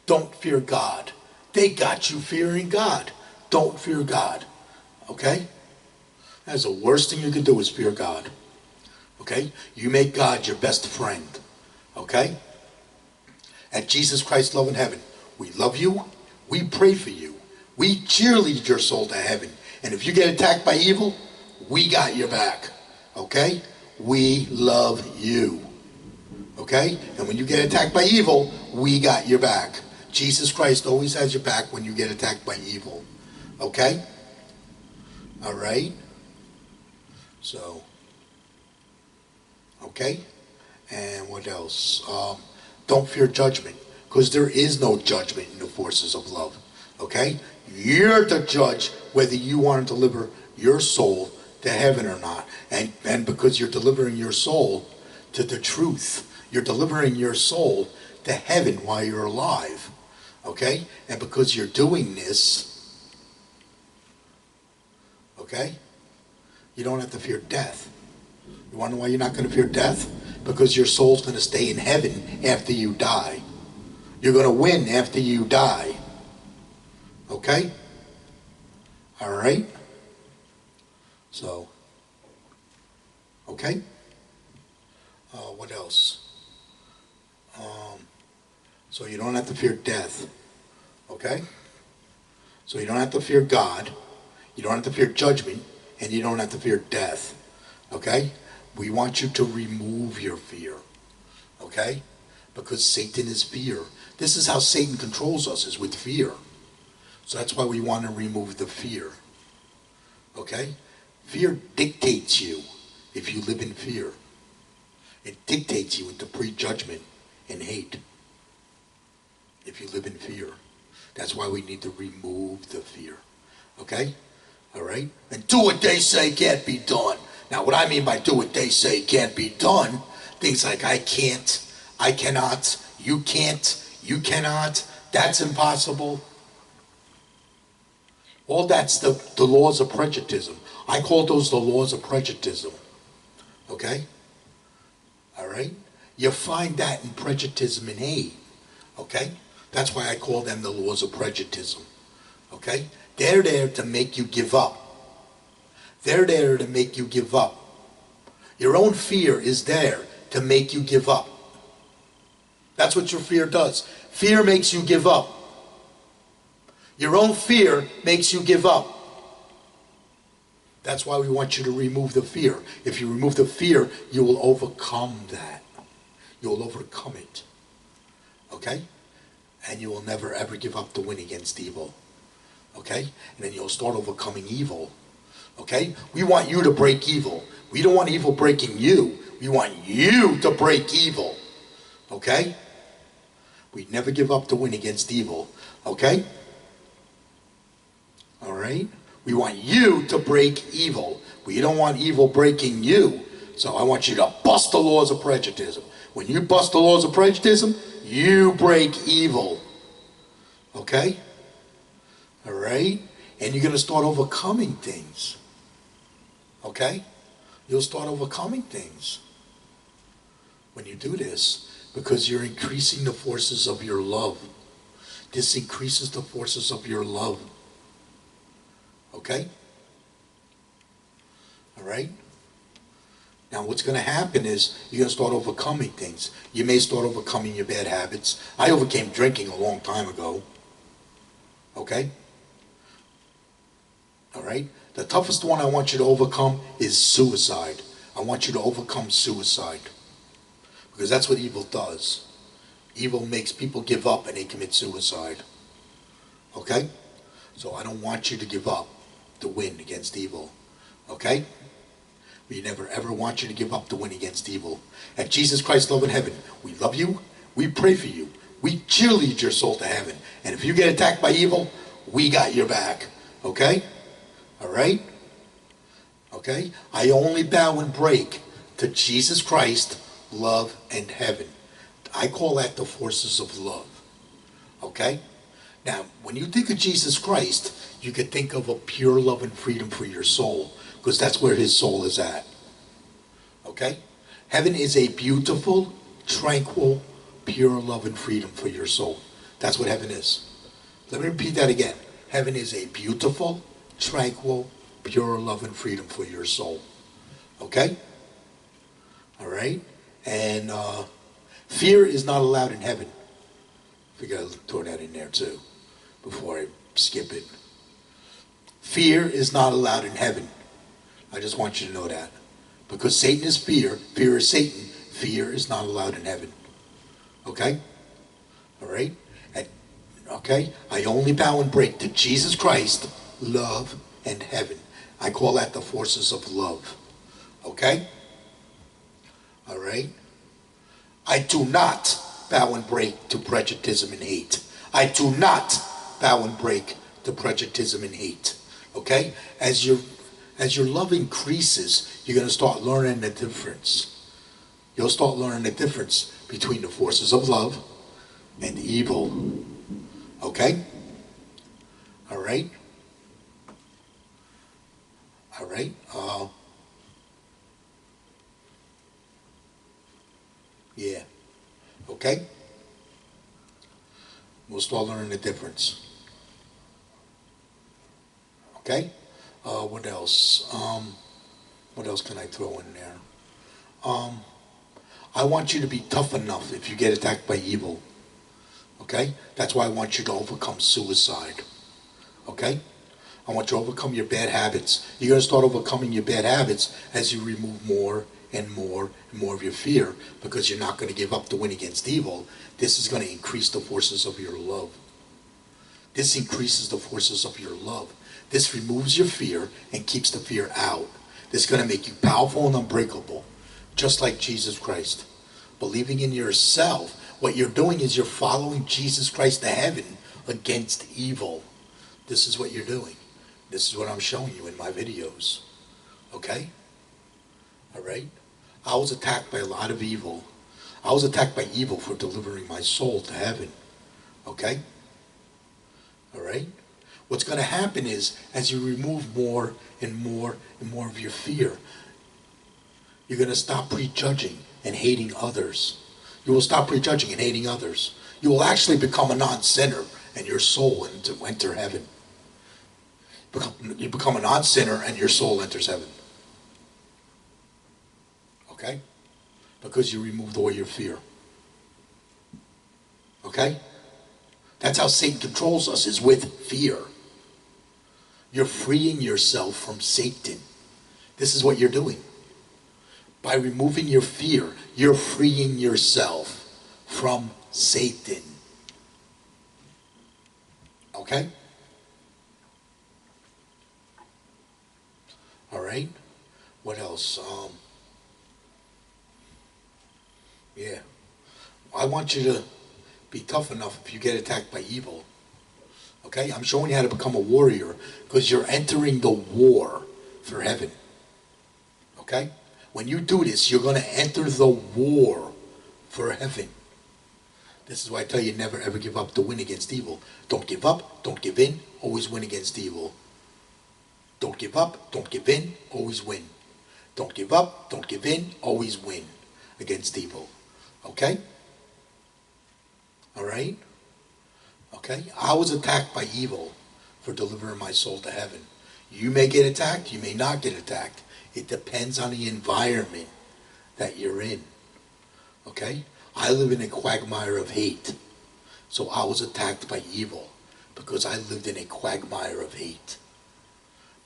Don't fear God. They got you fearing God. Don't fear God. Okay? That's the worst thing you can do is fear God. Okay? You make God your best friend. Okay? At Jesus Christ's Love in Heaven, we love you. We pray for you. We cheerlead your soul to heaven. And if you get attacked by evil, we got your back. Okay? We love you. Okay? And when you get attacked by evil, we got your back. Jesus Christ always has your back when you get attacked by evil. Okay? All right? So, okay? And what else? Don't fear judgment, because there is no judgment in the forces of love. Okay? You're the judge whether you want to deliver your soul to heaven or not. And because you're delivering your soul to the truth, you're delivering your soul to heaven while you're alive. Okay? And because you're doing this, okay, you don't have to fear death. You want to know why you're not going to fear death? Because your soul's going to stay in heaven after you die. You're going to win after you die. Okay? All right? So, okay? What else? So you don't have to fear death. Okay? So you don't have to fear God. You don't have to fear judgment. And you don't have to fear death. Okay? We want you to remove your fear. Okay? Because Satan is fear. This is how Satan controls us, is with fear. So that's why we want to remove the fear. Okay? Fear dictates you if you live in fear. It dictates you into prejudgment and hate if you live in fear. That's why we need to remove the fear. Okay? All right? And do what they say can't be done. Now, what I mean by do what they say can't be done, things like I can't, I cannot, you can't, you cannot, that's impossible. All that's the laws of Prejudgitism. I call those the laws of Prejudgitism. Okay? All right? You find that in Prejudgitism and hate. Okay? That's why I call them the laws of Prejudgitism. Okay? They're there to make you give up. They're there to make you give up. Your own fear is there to make you give up. That's what your fear does. Fear makes you give up. Your own fear makes you give up. That's why we want you to remove the fear. If you remove the fear, you will overcome that. You will overcome it. Okay? And you will never ever give up the win against evil. Okay? And then you'll start overcoming evil. Okay? We want you to break evil. We don't want evil breaking you. We want you to break evil. Okay? We never give up the win against evil. Okay? All right? We want you to break evil. We don't want evil breaking you. So I want you to bust the laws of prejuditism. When you bust the laws of prejuditism, you break evil. Okay? All right? And you're going to start overcoming things. Okay? You'll start overcoming things when you do this, because you're increasing the forces of your love. This increases the forces of your love. Okay? All right? Now what's going to happen is you're going to start overcoming things. You may start overcoming your bad habits. I overcame drinking a long time ago. Okay? All right? The toughest one I want you to overcome is suicide. I want you to overcome suicide. Because that's what evil does. Evil makes people give up and they commit suicide. Okay? So I don't want you to give up the win against evil. Okay? We never ever want you to give up the win against evil. At Jesus Christ Love in Heaven, we love you, we pray for you, we cheerlead your soul to heaven. And if you get attacked by evil, we got your back. Okay? Alright? Okay? I only bow and break to Jesus Christ, love, and heaven. I call that the forces of love. Okay? Now, when you think of Jesus Christ, you could think of a pure love and freedom for your soul, because that's where his soul is at. Okay? Heaven is a beautiful, tranquil, pure love and freedom for your soul. That's what heaven is. Let me repeat that again. Heaven is a beautiful, tranquil, pure love and freedom for your soul. Okay? All right? And fear is not allowed in heaven. We got to throw that in there too, before I skip it. Fear is not allowed in heaven. I just want you to know that. Because Satan is fear. Fear is Satan. Fear is not allowed in heaven. Okay? All right? Okay? I only bow and break to Jesus Christ, love, and heaven. I call that the forces of love. Okay? All right? I do not bow and break to prejuditism and hate. I do not bow and break to prejuditism and hate. Okay? As your love increases, you're going to start learning the difference. You'll start learning the difference between the forces of love and evil. Okay? All right? All right? Yeah. Okay? We'll start learning the difference. Okay? What else? What else can I throw in there? I want you to be tough enough if you get attacked by evil. Okay? That's why I want you to overcome suicide. Okay? I want you to overcome your bad habits. You're going to start overcoming your bad habits as you remove more and more and more of your fear, because you're not going to give up the win against evil. This is going to increase the forces of your love. This increases the forces of your love. This removes your fear and keeps the fear out. This is going to make you powerful and unbreakable, just like Jesus Christ. Believing in yourself, what you're doing is you're following Jesus Christ to heaven against evil. This is what you're doing. This is what I'm showing you in my videos. Okay? All right? I was attacked by a lot of evil. I was attacked by evil for delivering my soul to heaven. Okay? All right? What's going to happen is, as you remove more and more and more of your fear, you're going to stop prejudging and hating others. You will stop prejudging and hating others. You will actually become a non-sinner, and your soul will enter heaven. You become a non-sinner, and your soul enters heaven. Okay? Because you removed all your fear. Okay? That's how Satan controls us, is with fear. You're freeing yourself from Satan. This is what you're doing. By removing your fear, you're freeing yourself from Satan. Okay? All right? What else? Yeah. I want you to be tough enough if you get attacked by evil. Okay? I'm showing you how to become a warrior because you're entering the war for heaven. Okay? When you do this, you're going to enter the war for heaven. This is why I tell you never ever give up to win against evil. Don't give up, don't give in, always win against evil. Don't give up, don't give in, always win. Don't give up, don't give in, always win against evil. Okay? All right? Okay? I was attacked by evil for delivering my soul to heaven. You may get attacked, you may not get attacked. It depends on the environment that you're in. Okay? I live in a quagmire of hate. So I was attacked by evil because I lived in a quagmire of hate.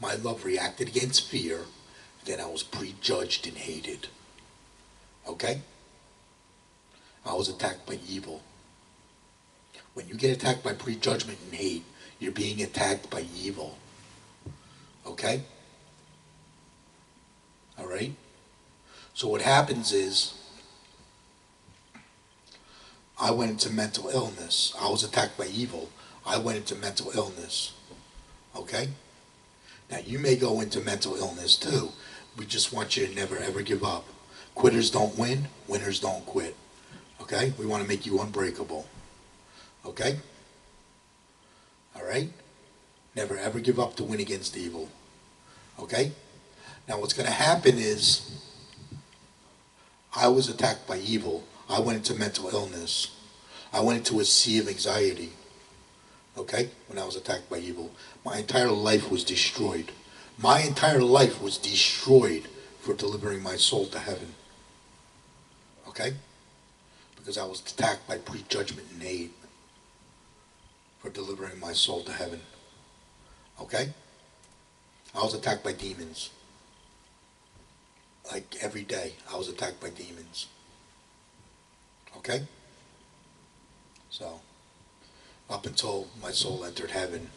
My love reacted against fear, then I was prejudged and hated. Okay? I was attacked by evil. When you get attacked by prejudgment and hate, you're being attacked by evil. Okay? All right? So what happens is, I went into mental illness. I was attacked by evil. I went into mental illness. Okay? Now you may go into mental illness too. We just want you to never ever give up. Quitters don't win. Winners don't quit. Okay? We want to make you unbreakable. Okay? All right? Never ever give up to win against evil. Okay? Now what's going to happen is, I was attacked by evil. I went into mental illness. I went into a sea of anxiety. Okay? When I was attacked by evil. My entire life was destroyed. My entire life was destroyed for delivering my soul to heaven. Okay? Because I was attacked by prejudgment and hate for delivering my soul to heaven. Okay? I was attacked by demons. Like every day, I was attacked by demons. Okay? So, up until my soul entered heaven.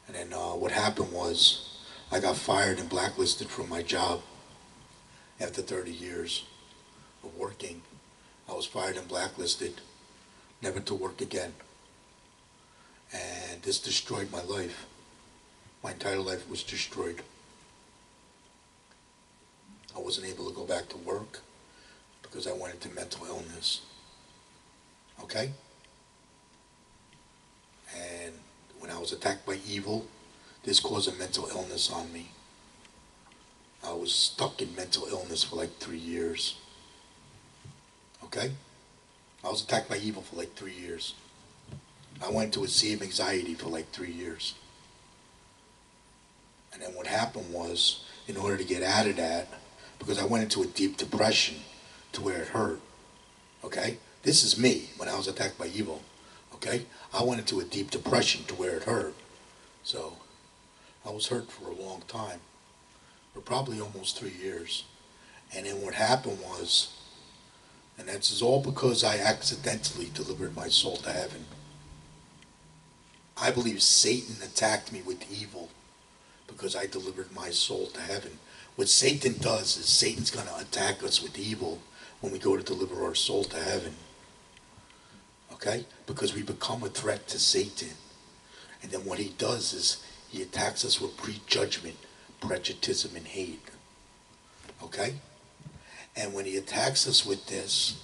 And then what happened was, I got fired and blacklisted from my job after 30 years of working. I was fired and blacklisted, never to work again. And this destroyed my life. My entire life was destroyed. I wasn't able to go back to work because I went into mental illness. Okay? And when I was attacked by evil, this caused a mental illness on me. I was stuck in mental illness for like 3 years. Okay? I was attacked by evil for like 3 years. I went into a sea of anxiety for like 3 years. And then what happened was, in order to get out of that, because I went into a deep depression to where it hurt. Okay? This is me when I was attacked by evil. Okay? I went into a deep depression to where it hurt. So, I was hurt for a long time. For probably almost 3 years. And then what happened was, and this is all because I accidentally delivered my soul to heaven. I believe Satan attacked me with evil because I delivered my soul to heaven. What Satan does is Satan's going to attack us with evil when we go to deliver our soul to heaven. Okay? Because we become a threat to Satan. And then what he does is he attacks us with prejudgment, prejudicism, and hate. Okay? And when he attacks us with this,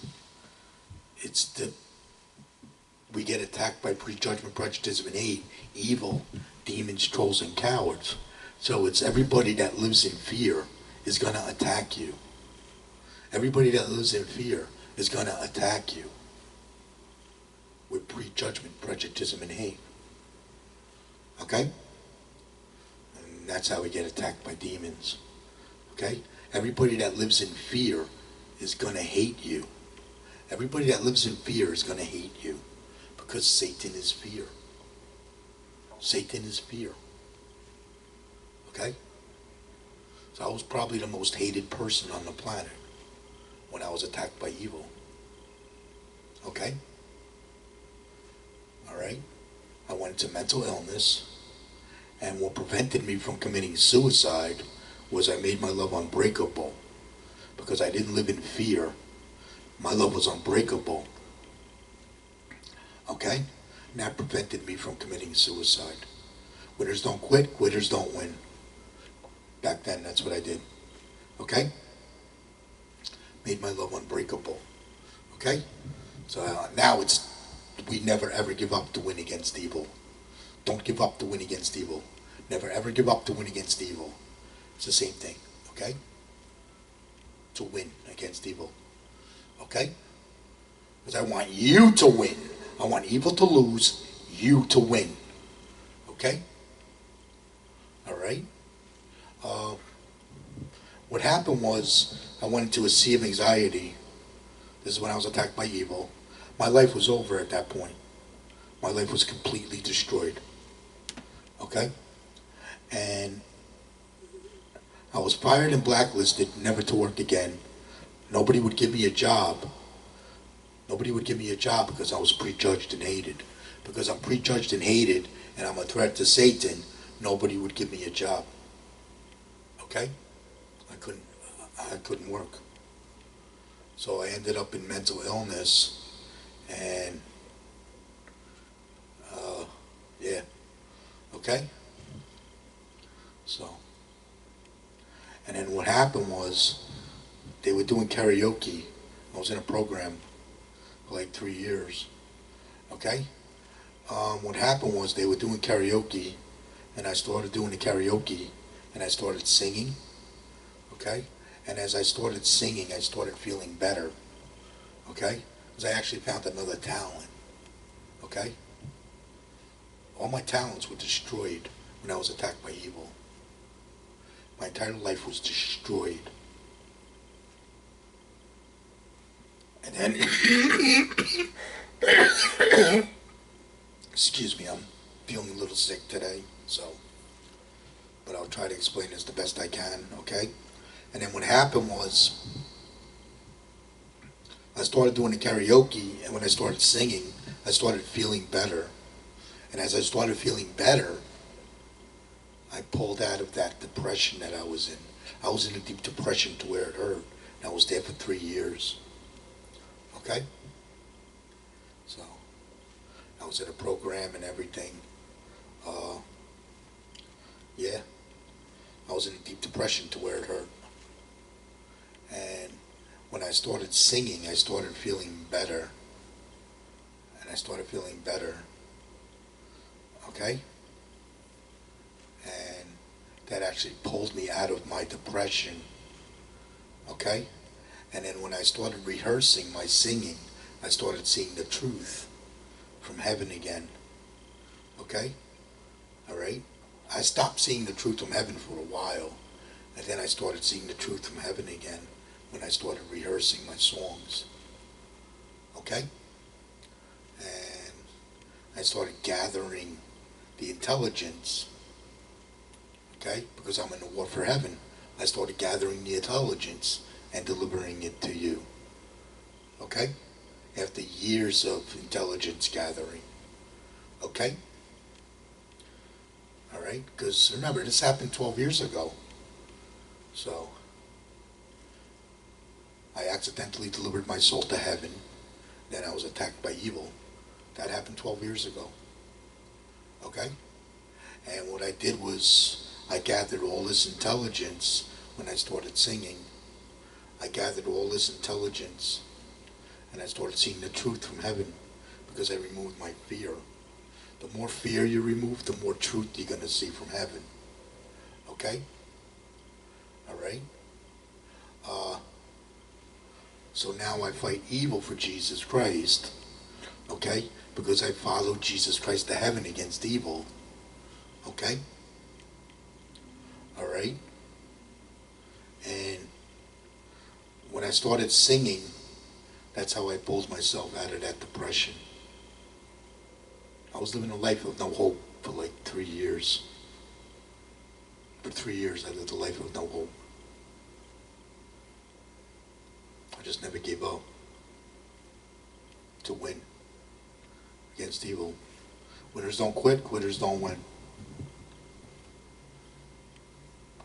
we get attacked by prejudgment, prejudice, and hate, evil, demons, trolls, and cowards. So it's everybody that lives in fear is going to attack you. Everybody that lives in fear is going to attack you with prejudgment, prejudice, and hate. Okay? And that's how we get attacked by demons. Okay? Everybody that lives in fear is going to hate you. Everybody that lives in fear is going to hate you. Because Satan is fear. Satan is fear. Okay? So I was probably the most hated person on the planet when I was attacked by evil. Okay? Alright? I went into mental illness, and what prevented me from committing suicide was I made my love unbreakable, because I didn't live in fear. My love was unbreakable. Okay? And that prevented me from committing suicide. Winners don't quit, quitters don't win. Back then, that's what I did. Okay? Made my love unbreakable. Okay? So now it's, we never ever give up to win against evil. Don't give up to win against evil. Never ever give up to win against evil. It's the same thing. Okay? To win against evil. Okay? Because I want you to win. I want evil to lose, you to win. Okay? Alright? What happened was, I went into a sea of anxiety. This is when I was attacked by evil. My life was over at that point. My life was completely destroyed. Okay? And I was fired and blacklisted, never to work again. Nobody would give me a job. Nobody would give me a job because I was prejudged and hated. Because I'm prejudged and hated, and I'm a threat to Satan, nobody would give me a job. Okay? I couldn't work. So I ended up in mental illness, and yeah, okay? So, and then what happened was, they were doing karaoke. I was in a program for like 3 years, okay? What happened was, they were doing karaoke, and I started doing the karaoke, and I started singing, okay? And as I started singing, I started feeling better, okay? Because I actually found another talent, okay? All my talents were destroyed when I was attacked by evil. My entire life was destroyed. And then, excuse me, I'm feeling a little sick today, so, but I'll try to explain this the best I can, okay? And then what happened was, I started doing the karaoke, and when I started singing, I started feeling better. And as I started feeling better, I pulled out of that depression that I was in. I was in a deep depression to where it hurt, and I was there for 3 years. Okay? So, I was in a program and everything. Yeah. I was in a deep depression to where it hurt. And when I started singing, I started feeling better. And I started feeling better. Okay? And that actually pulled me out of my depression. Okay? And then when I started rehearsing my singing, I started seeing the truth from heaven again. Okay? Alright? I stopped seeing the truth from heaven for a while. And then I started seeing the truth from heaven again when I started rehearsing my songs. Okay? And I started gathering the intelligence. Okay? Because I'm in the war for heaven. I started gathering the intelligence and delivering it to you. Okay? After years of intelligence gathering. Okay? Alright? Because remember, this happened 12 years ago. So, I accidentally delivered my soul to heaven. Then I was attacked by evil. That happened 12 years ago. Okay? And what I did was, I gathered all this intelligence when I started singing. I gathered all this intelligence, and I started seeing the truth from heaven, because I removed my fear. The more fear you remove, the more truth you're going to see from heaven. Okay? Alright? So now I fight evil for Jesus Christ. Okay? Because I followed Jesus Christ to heaven against evil. Okay? Alright? And when I started singing, that's how I pulled myself out of that depression. I was living a life of no hope for like 3 years. For 3 years I lived a life of no hope. I just never gave up to win against evil. Winners don't quit, quitters don't win.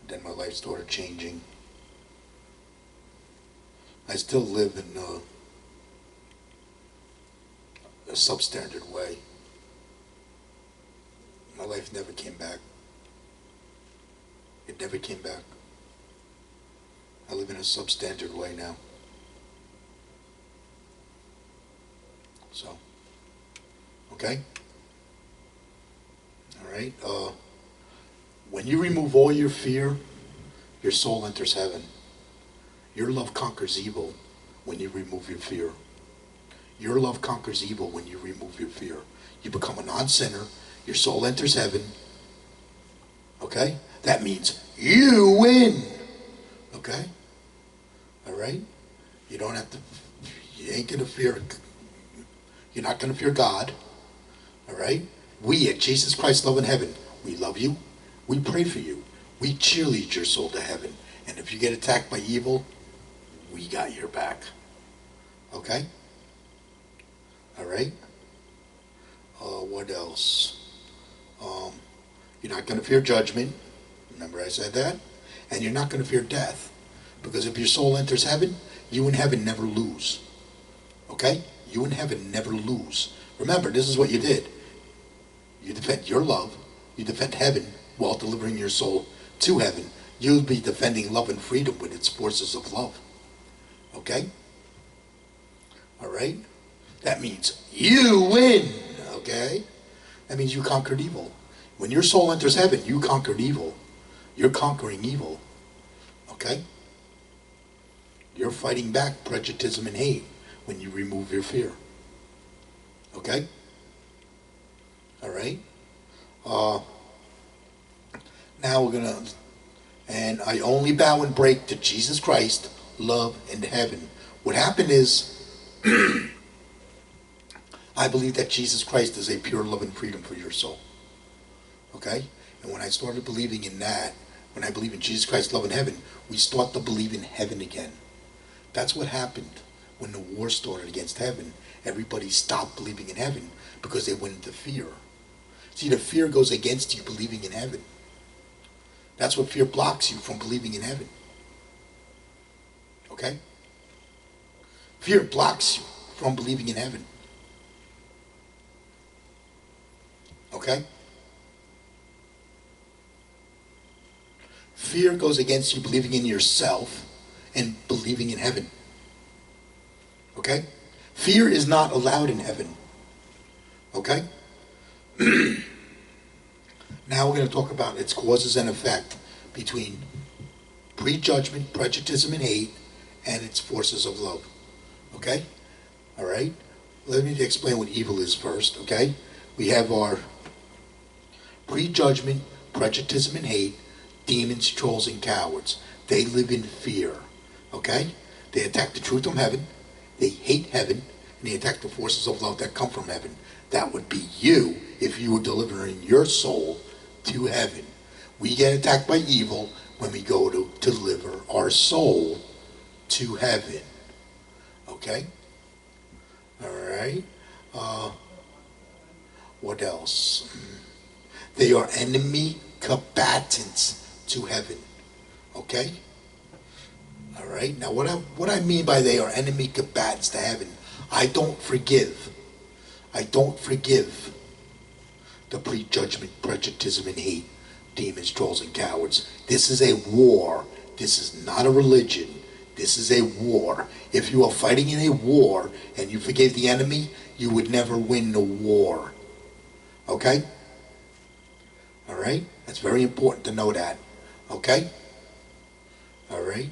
Then my life started changing. I still live in a substandard way. My life never came back. It never came back. I live in a substandard way now. So, okay? All right? When you remove all your fear, your soul enters heaven. Your love conquers evil when you remove your fear. Your love conquers evil when you remove your fear. You become a non-sinner. Your soul enters heaven. Okay? That means you win. Okay? All right? You don't have to, you ain't going to fear, you're not going to fear God. All right? We at Jesus Christ Love in Heaven, we love you. We pray for you. We cheerlead your soul to heaven. And if you get attacked by evil, we got your back. Okay? All right? What else? You're not going to fear judgment. Remember I said that? And you're not going to fear death. Because if your soul enters heaven, you in heaven never lose. Okay? You in heaven never lose. Remember, this is what you did. You defend your love. You defend heaven while delivering your soul to heaven. You'll be defending love and freedom with its forces of love. Okay? All right? That means you win. Okay? That means you conquered evil. When your soul enters heaven, you conquered evil. You're conquering evil. Okay? You're fighting back prejudicism and hate when you remove your fear. Okay? All right? Now we're going to, and I only bow and break to Jesus Christ, love, and heaven. What happened is, I believe that Jesus Christ is a pure love and freedom for your soul. Okay? And when I started believing in that, when I believe in Jesus Christ, love, and heaven, we start to believe in heaven again. That's what happened when the war started against heaven. Everybody stopped believing in heaven because they went into fear. See, the fear goes against you believing in heaven. That's what fear blocks you from believing in heaven. Okay? Fear blocks you from believing in heaven. Okay? Fear goes against you believing in yourself and believing in heaven. Okay? Fear is not allowed in heaven. Okay? Now we're going to talk about its causes and effect between prejudgment, prejuditism, and hate, and its forces of love. Okay? All right? Let me explain what evil is first. Okay? We have our prejudgment, prejuditism, and hate, demons, trolls, and cowards. They live in fear. Okay? They attack the truth from heaven. They hate heaven. And they attack the forces of love that come from heaven. That would be you if you were delivering your soul to heaven. We get attacked by evil when we go to deliver our soul to heaven. Okay? All right. What else? They are enemy combatants to heaven. Okay? All right. Now, what I mean by they are enemy combatants to heaven, I don't forgive. I don't forgive the prejudgment, prejudicism, and hate, demons, trolls, and cowards. This is a war. This is not a religion. This is a war. If you are fighting in a war and you forgave the enemy, you would never win the war. Okay? All right? That's very important to know that. Okay? All right?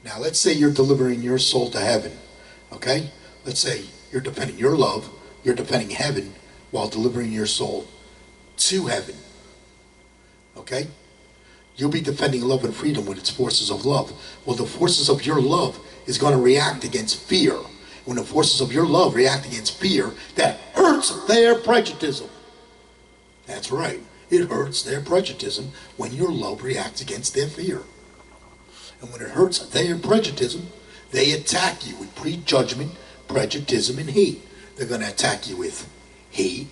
Now, let's say you're delivering your soul to heaven. Okay? Let's say you're defending your love, you're defending heaven while delivering your soul to heaven. Okay? You'll be defending love and freedom with its forces of love. Well, the forces of your love is going to react against fear. When the forces of your love react against fear, that hurts their prejudicism. That's right. It hurts their prejudicism when your love reacts against their fear. And when it hurts their prejudicism, They attack you with prejudgment, prejudice, and hate. They're going to attack you with hate,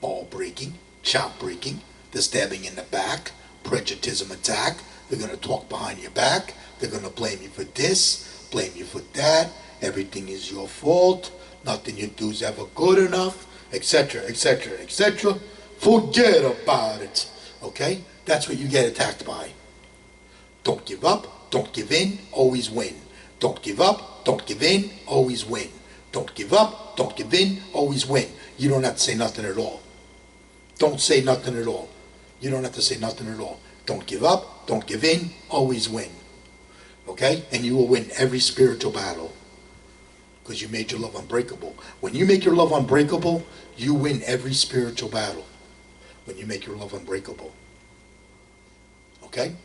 ball breaking, chop breaking, the stabbing in the back, prejudice attack. They're going to talk behind your back. They're going to blame you for this, blame you for that. Everything is your fault. Nothing you do is ever good enough, etc., etc., etc. Forget about it. Okay? That's what you get attacked by. Don't give up. Don't give in. Always win. Don't give up. Don't give in. Always win. Don't give up. Don't give in. Always win. You don't have to say nothing at all. Don't say nothing at all. You don't have to say nothing at all. Don't give up. Don't give in. Always win. Okay? And you will win every spiritual battle. Because you made your love unbreakable. When you make your love unbreakable, you win every spiritual battle. When you make your love unbreakable. Okay?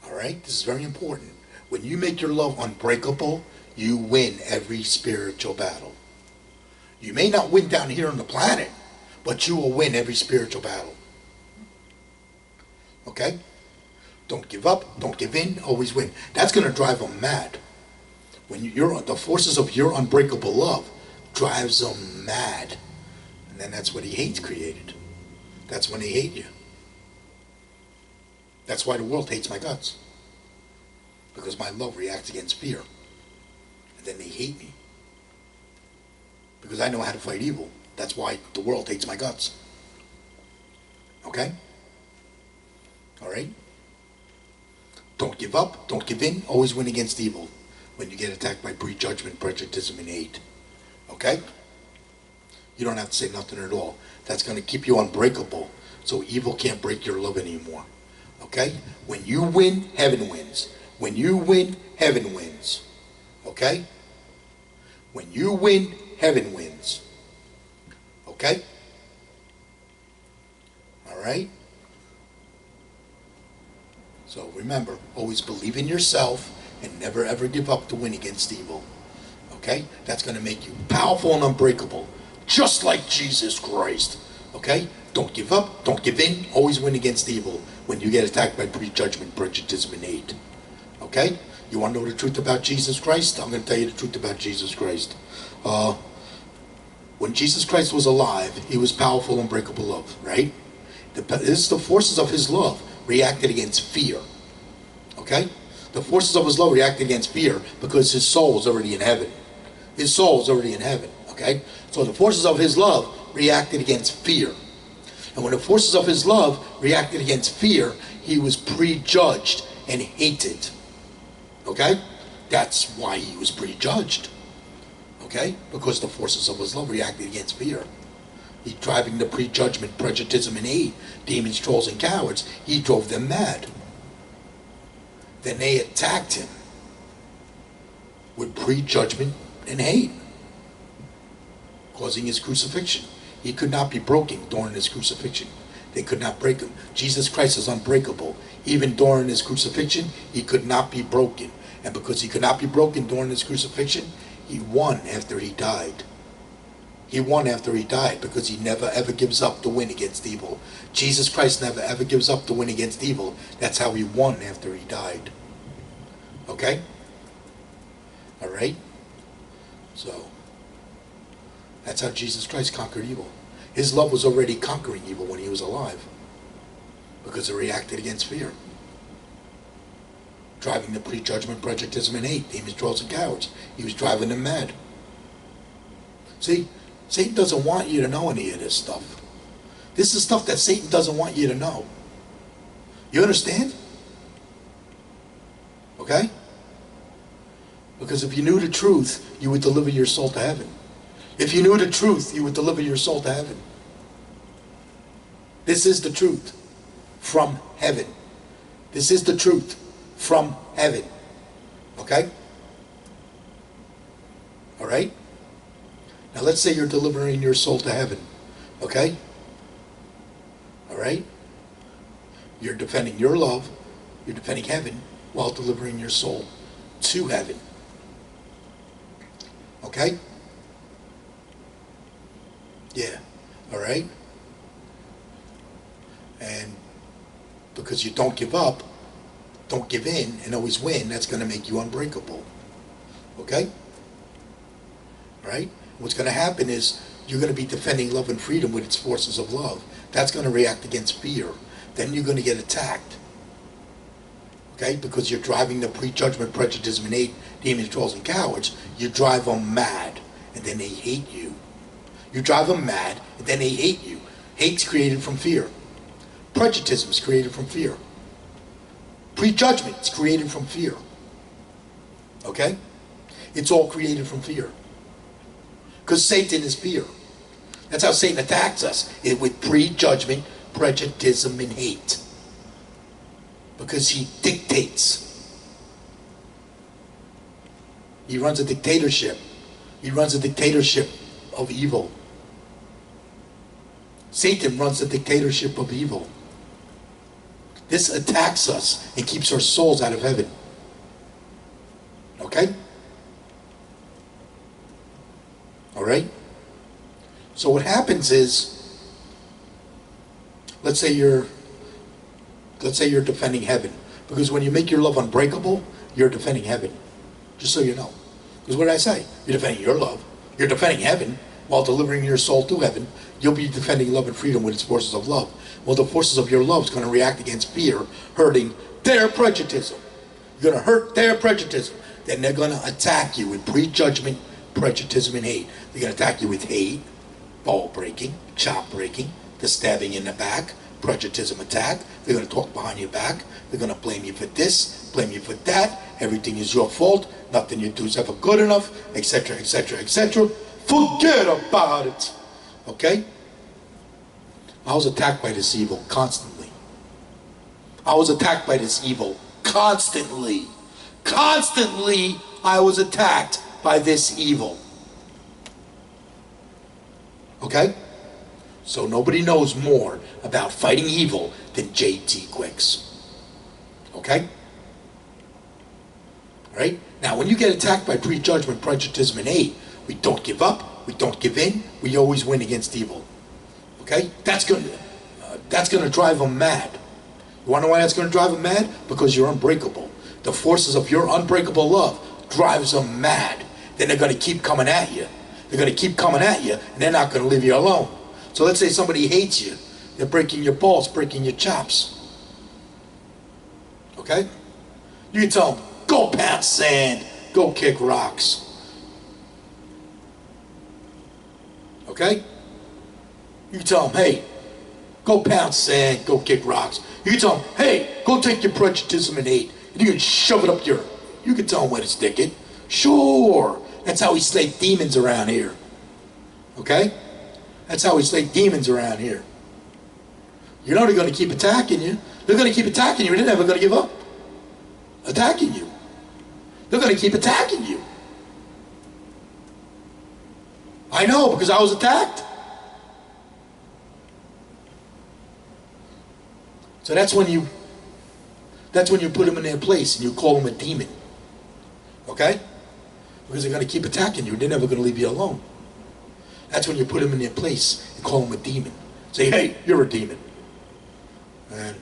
Alright? This is very important. When you make your love unbreakable, you win every spiritual battle. You may not win down here on the planet, but you will win every spiritual battle. Okay? Don't give up, don't give in, always win. That's going to drive them mad. When the forces of your unbreakable love drives them mad. And then that's what he hates created. That's when they hate you. That's why the world hates my guts. Because my love reacts against fear. And then they hate me. Because I know how to fight evil. That's why the world hates my guts. Okay? Alright? Don't give up, don't give in, always win against evil. When you get attacked by prejudgment, prejudice, and hate. Okay? You don't have to say nothing at all. That's going to keep you unbreakable. So evil can't break your love anymore. Okay? When you win, heaven wins. When you win, heaven wins. Okay? When you win, heaven wins. Okay? Alright? So remember, always believe in yourself and never ever give up to win against evil. Okay? That's going to make you powerful and unbreakable. Just like Jesus Christ. Okay? Don't give up. Don't give in. Always win against evil when you get attacked by prejudgment, prejudice, and hate. Okay? You want to know the truth about Jesus Christ? I'm going to tell you the truth about Jesus Christ. When Jesus Christ was alive, he was powerful, unbreakable love. Right? The forces of his love reacted against fear. Okay? The forces of his love reacted against fear because his soul was already in heaven. His soul was already in heaven. Okay? So the forces of his love reacted against fear. And when the forces of his love reacted against fear, he was prejudged and hated. Okay? That's why he was prejudged. Okay? Because the forces of his love reacted against fear. He driving the prejudgment, prejudice, and hate, demons, trolls, and cowards, he drove them mad. Then they attacked him with prejudgment and hate, causing his crucifixion. He could not be broken during his crucifixion. They could not break him. Jesus Christ is unbreakable. Even during his crucifixion, he could not be broken. And because he could not be broken during his crucifixion, he won after he died. He won after he died because he never ever gives up to win against evil. Jesus Christ never ever gives up to win against evil. That's how he won after he died. Okay? Alright? So, that's how Jesus Christ conquered evil. His love was already conquering evil when he was alive. Because it reacted against fear. Driving the prejudgment, prejudice, and hate, demons, trolls, and cowards. He was driving them mad. See? Satan doesn't want you to know any of this stuff. This is stuff that Satan doesn't want you to know. You understand? Okay? Because if you knew the truth, you would deliver your soul to heaven. If you knew the truth, you would deliver your soul to heaven. This is the truth from heaven. This is the truth from heaven. Okay? Alright? Now let's say you're delivering your soul to heaven. Okay? Alright? You're defending your love. You're defending heaven while delivering your soul to heaven. Okay? Yeah. Alright? And because you don't give up, Don't give in and always win. That's going to make you unbreakable. Okay? Right? What's going to happen is you're going to be defending love and freedom with its forces of love. That's going to react against fear. Then you're going to get attacked. Okay? Because you're driving the prejudgment, prejudice, and hate, demons, trolls, and cowards. You drive them mad, and then they hate you. You drive them mad, and then they hate you. Hate's created from fear. Prejudice is created from fear. Prejudgment is created from fear. Okay? It's all created from fear. Because Satan is fear. That's how Satan attacks us, with prejudgment, prejudice, and hate. Because he dictates. He runs a dictatorship. He runs a dictatorship of evil. Satan runs the dictatorship of evil. This attacks us and keeps our souls out of heaven. Okay? Alright? So what happens is, let's say you're defending heaven. Because when you make your love unbreakable, you're defending heaven. Just so you know. Because what did I say? You're defending your love. You're defending heaven while delivering your soul to heaven. You'll be defending love and freedom with its forces of love. Well, the forces of your love is going to react against fear, hurting their prejudice. You're going to hurt their prejudice. Then they're going to attack you with prejudgment, prejudice, and hate. They're going to attack you with hate, ball breaking, chop breaking, the stabbing in the back, prejudice attack. They're going to talk behind your back. They're going to blame you for this, blame you for that. Everything is your fault. Nothing you do is ever good enough, etc., etc., etc. Forget about it. Okay? I was attacked by this evil constantly. I was attacked by this evil constantly. Constantly, I was attacked by this evil. Okay? So nobody knows more about fighting evil than J.T. Quicks. Okay? Right? Now, when you get attacked by prejudgment, prejudice, and hate, we don't give up, we don't give in, we always win against evil. Okay? That's going to drive them mad. You want to know why that's going to drive them mad? Because you're unbreakable. The forces of your unbreakable love drives them mad. Then they're going to keep coming at you. They're going to keep coming at you, and they're not going to leave you alone. So let's say somebody hates you. They're breaking your balls, breaking your chops. Okay? You can tell them, go pound sand, go kick rocks. Okay? You can tell them, hey, go pound sand, go kick rocks. You can tell them, hey, go take your prejudice and hate, and you can shove it up your... You can tell them where to stick it. Sure. That's how we slay demons around here. Okay? That's how we slay demons around here. You know they're going to keep attacking you. They're going to keep attacking you, and they're never going to give up attacking you. They're going to keep attacking you. I know, because I was attacked. So that's when you put them in their place and you call them a demon. Okay? Because they're going to keep attacking you. They're never going to leave you alone. That's when you put them in their place and call them a demon. Say, hey, you're a demon. And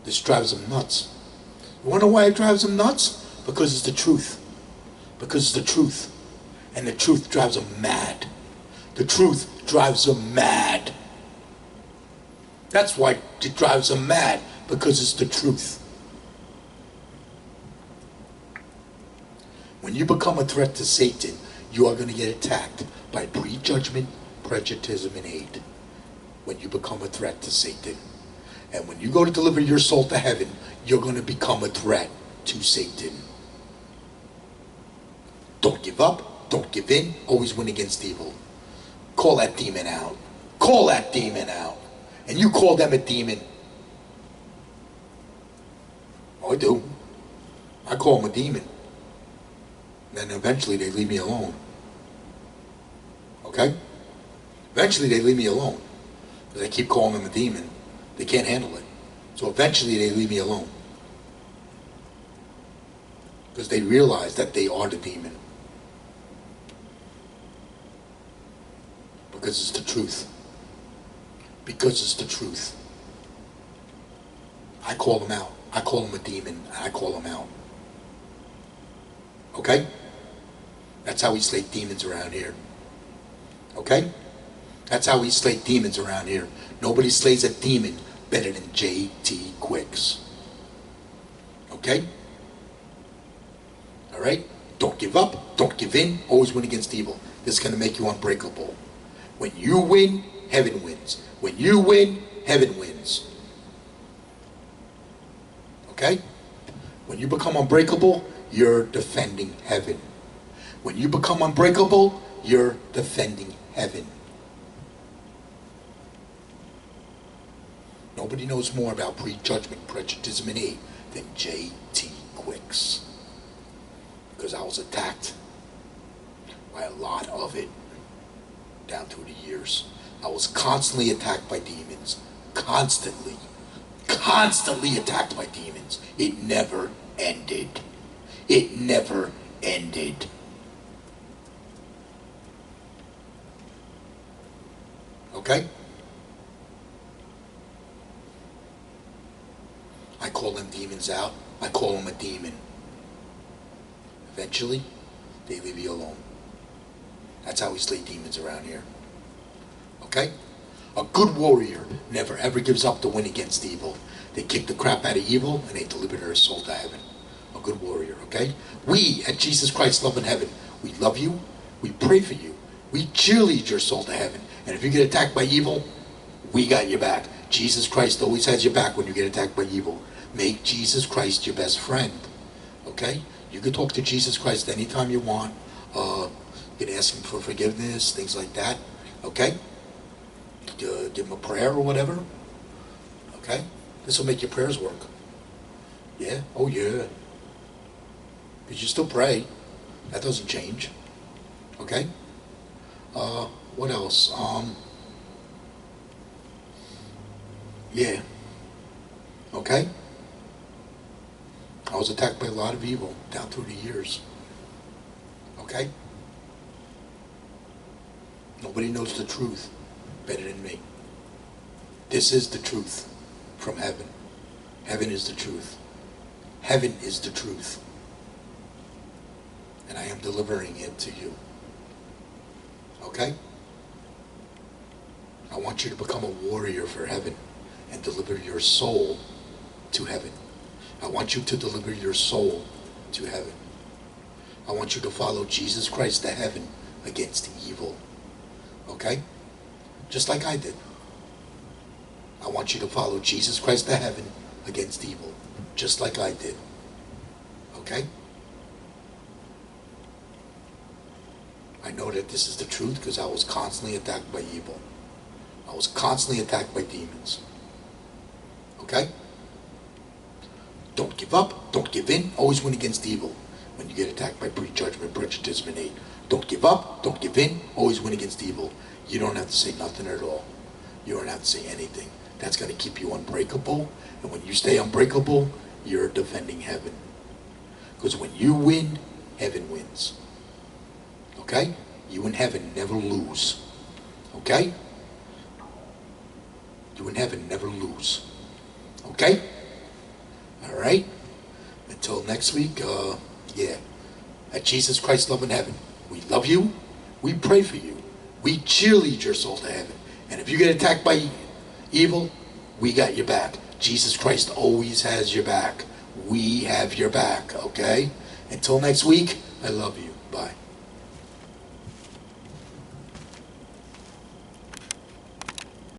this drives them nuts. You want to know why it drives them nuts? Because it's the truth. Because it's the truth. And the truth drives them mad. The truth drives them mad. That's why it drives them mad. Because it's the truth. When you become a threat to Satan, you are going to get attacked by prejudgment, prejudice, and hate. When you become a threat to Satan. And when you go to deliver your soul to heaven, you're going to become a threat to Satan. Don't give up. Don't give in. Always win against evil. Call that demon out. Call that demon out. And you call them a demon. Oh, I do. I call them a demon. Then eventually they leave me alone. Okay? Eventually they leave me alone. Because I keep calling them a demon. They can't handle it. So eventually they leave me alone. Because they realize that they are the demon. Because it's the truth. Because it's the truth. I call them out. I call them a demon, and I call them out. Okay? That's how we slay demons around here. Okay? That's how we slay demons around here. Nobody slays a demon better than J.T. Quicks. Okay? Alright? Don't give up. Don't give in. Always win against evil. This is going to make you unbreakable. When you win, heaven wins. When you win, heaven wins. Okay? When you become unbreakable, you're defending heaven. When you become unbreakable, you're defending heaven. Nobody knows more about prejudgment, prejudism, and hate than J.T. Quicks. Because I was attacked by a lot of it down through the years. I was constantly attacked by demons. Constantly. Constantly attacked by demons. It never ended. It never ended. Okay? I call them demons out. I call them a demon. Eventually, they leave you alone. That's how we slay demons around here. Okay? A good warrior never ever gives up to win against evil. They kick the crap out of evil and they deliver their soul to heaven. A good warrior, okay? We at Jesus Christ Love in Heaven, we love you, we pray for you, we cheerlead your soul to heaven. And if you get attacked by evil, we got your back. Jesus Christ always has your back when you get attacked by evil. Make Jesus Christ your best friend. Okay? You can talk to Jesus Christ anytime you want. You can ask him for forgiveness, things like that. Okay? Give him a prayer or whatever. Okay? This will make your prayers work. Yeah? Oh yeah. Because you still pray. That doesn't change. Okay? What else? Yeah. Okay? I was attacked by a lot of evil down through the years. Okay? Nobody knows the truth better than me. This is the truth from heaven. Heaven is the truth. Heaven is the truth. And I am delivering it to you. Okay? I want you to become a warrior for heaven and deliver your soul to heaven. I want you to deliver your soul to heaven. I want you to follow Jesus Christ to heaven against evil. Okay? Just like I did. I want you to follow Jesus Christ to heaven against evil. Just like I did. Okay? I know that this is the truth because I was constantly attacked by evil. I was constantly attacked by demons. Okay? Don't give up. Don't give in. Always win against evil when you get attacked by prejudgment, prejudism, and hate. Don't give up. Don't give in. Always win against evil. You don't have to say nothing at all. You don't have to say anything. That's going to keep you unbreakable. And when you stay unbreakable, you're defending heaven. Because when you win, heaven wins. Okay? You in heaven never lose. Okay? You in heaven never lose. Okay? Alright? Until next week, yeah. At Jesus Christ Love in Heaven, we love you. We pray for you. We cheerlead your soul to heaven. And if you get attacked by evil, we got your back. Jesus Christ always has your back. We have your back, okay? Until next week, I love you. Bye.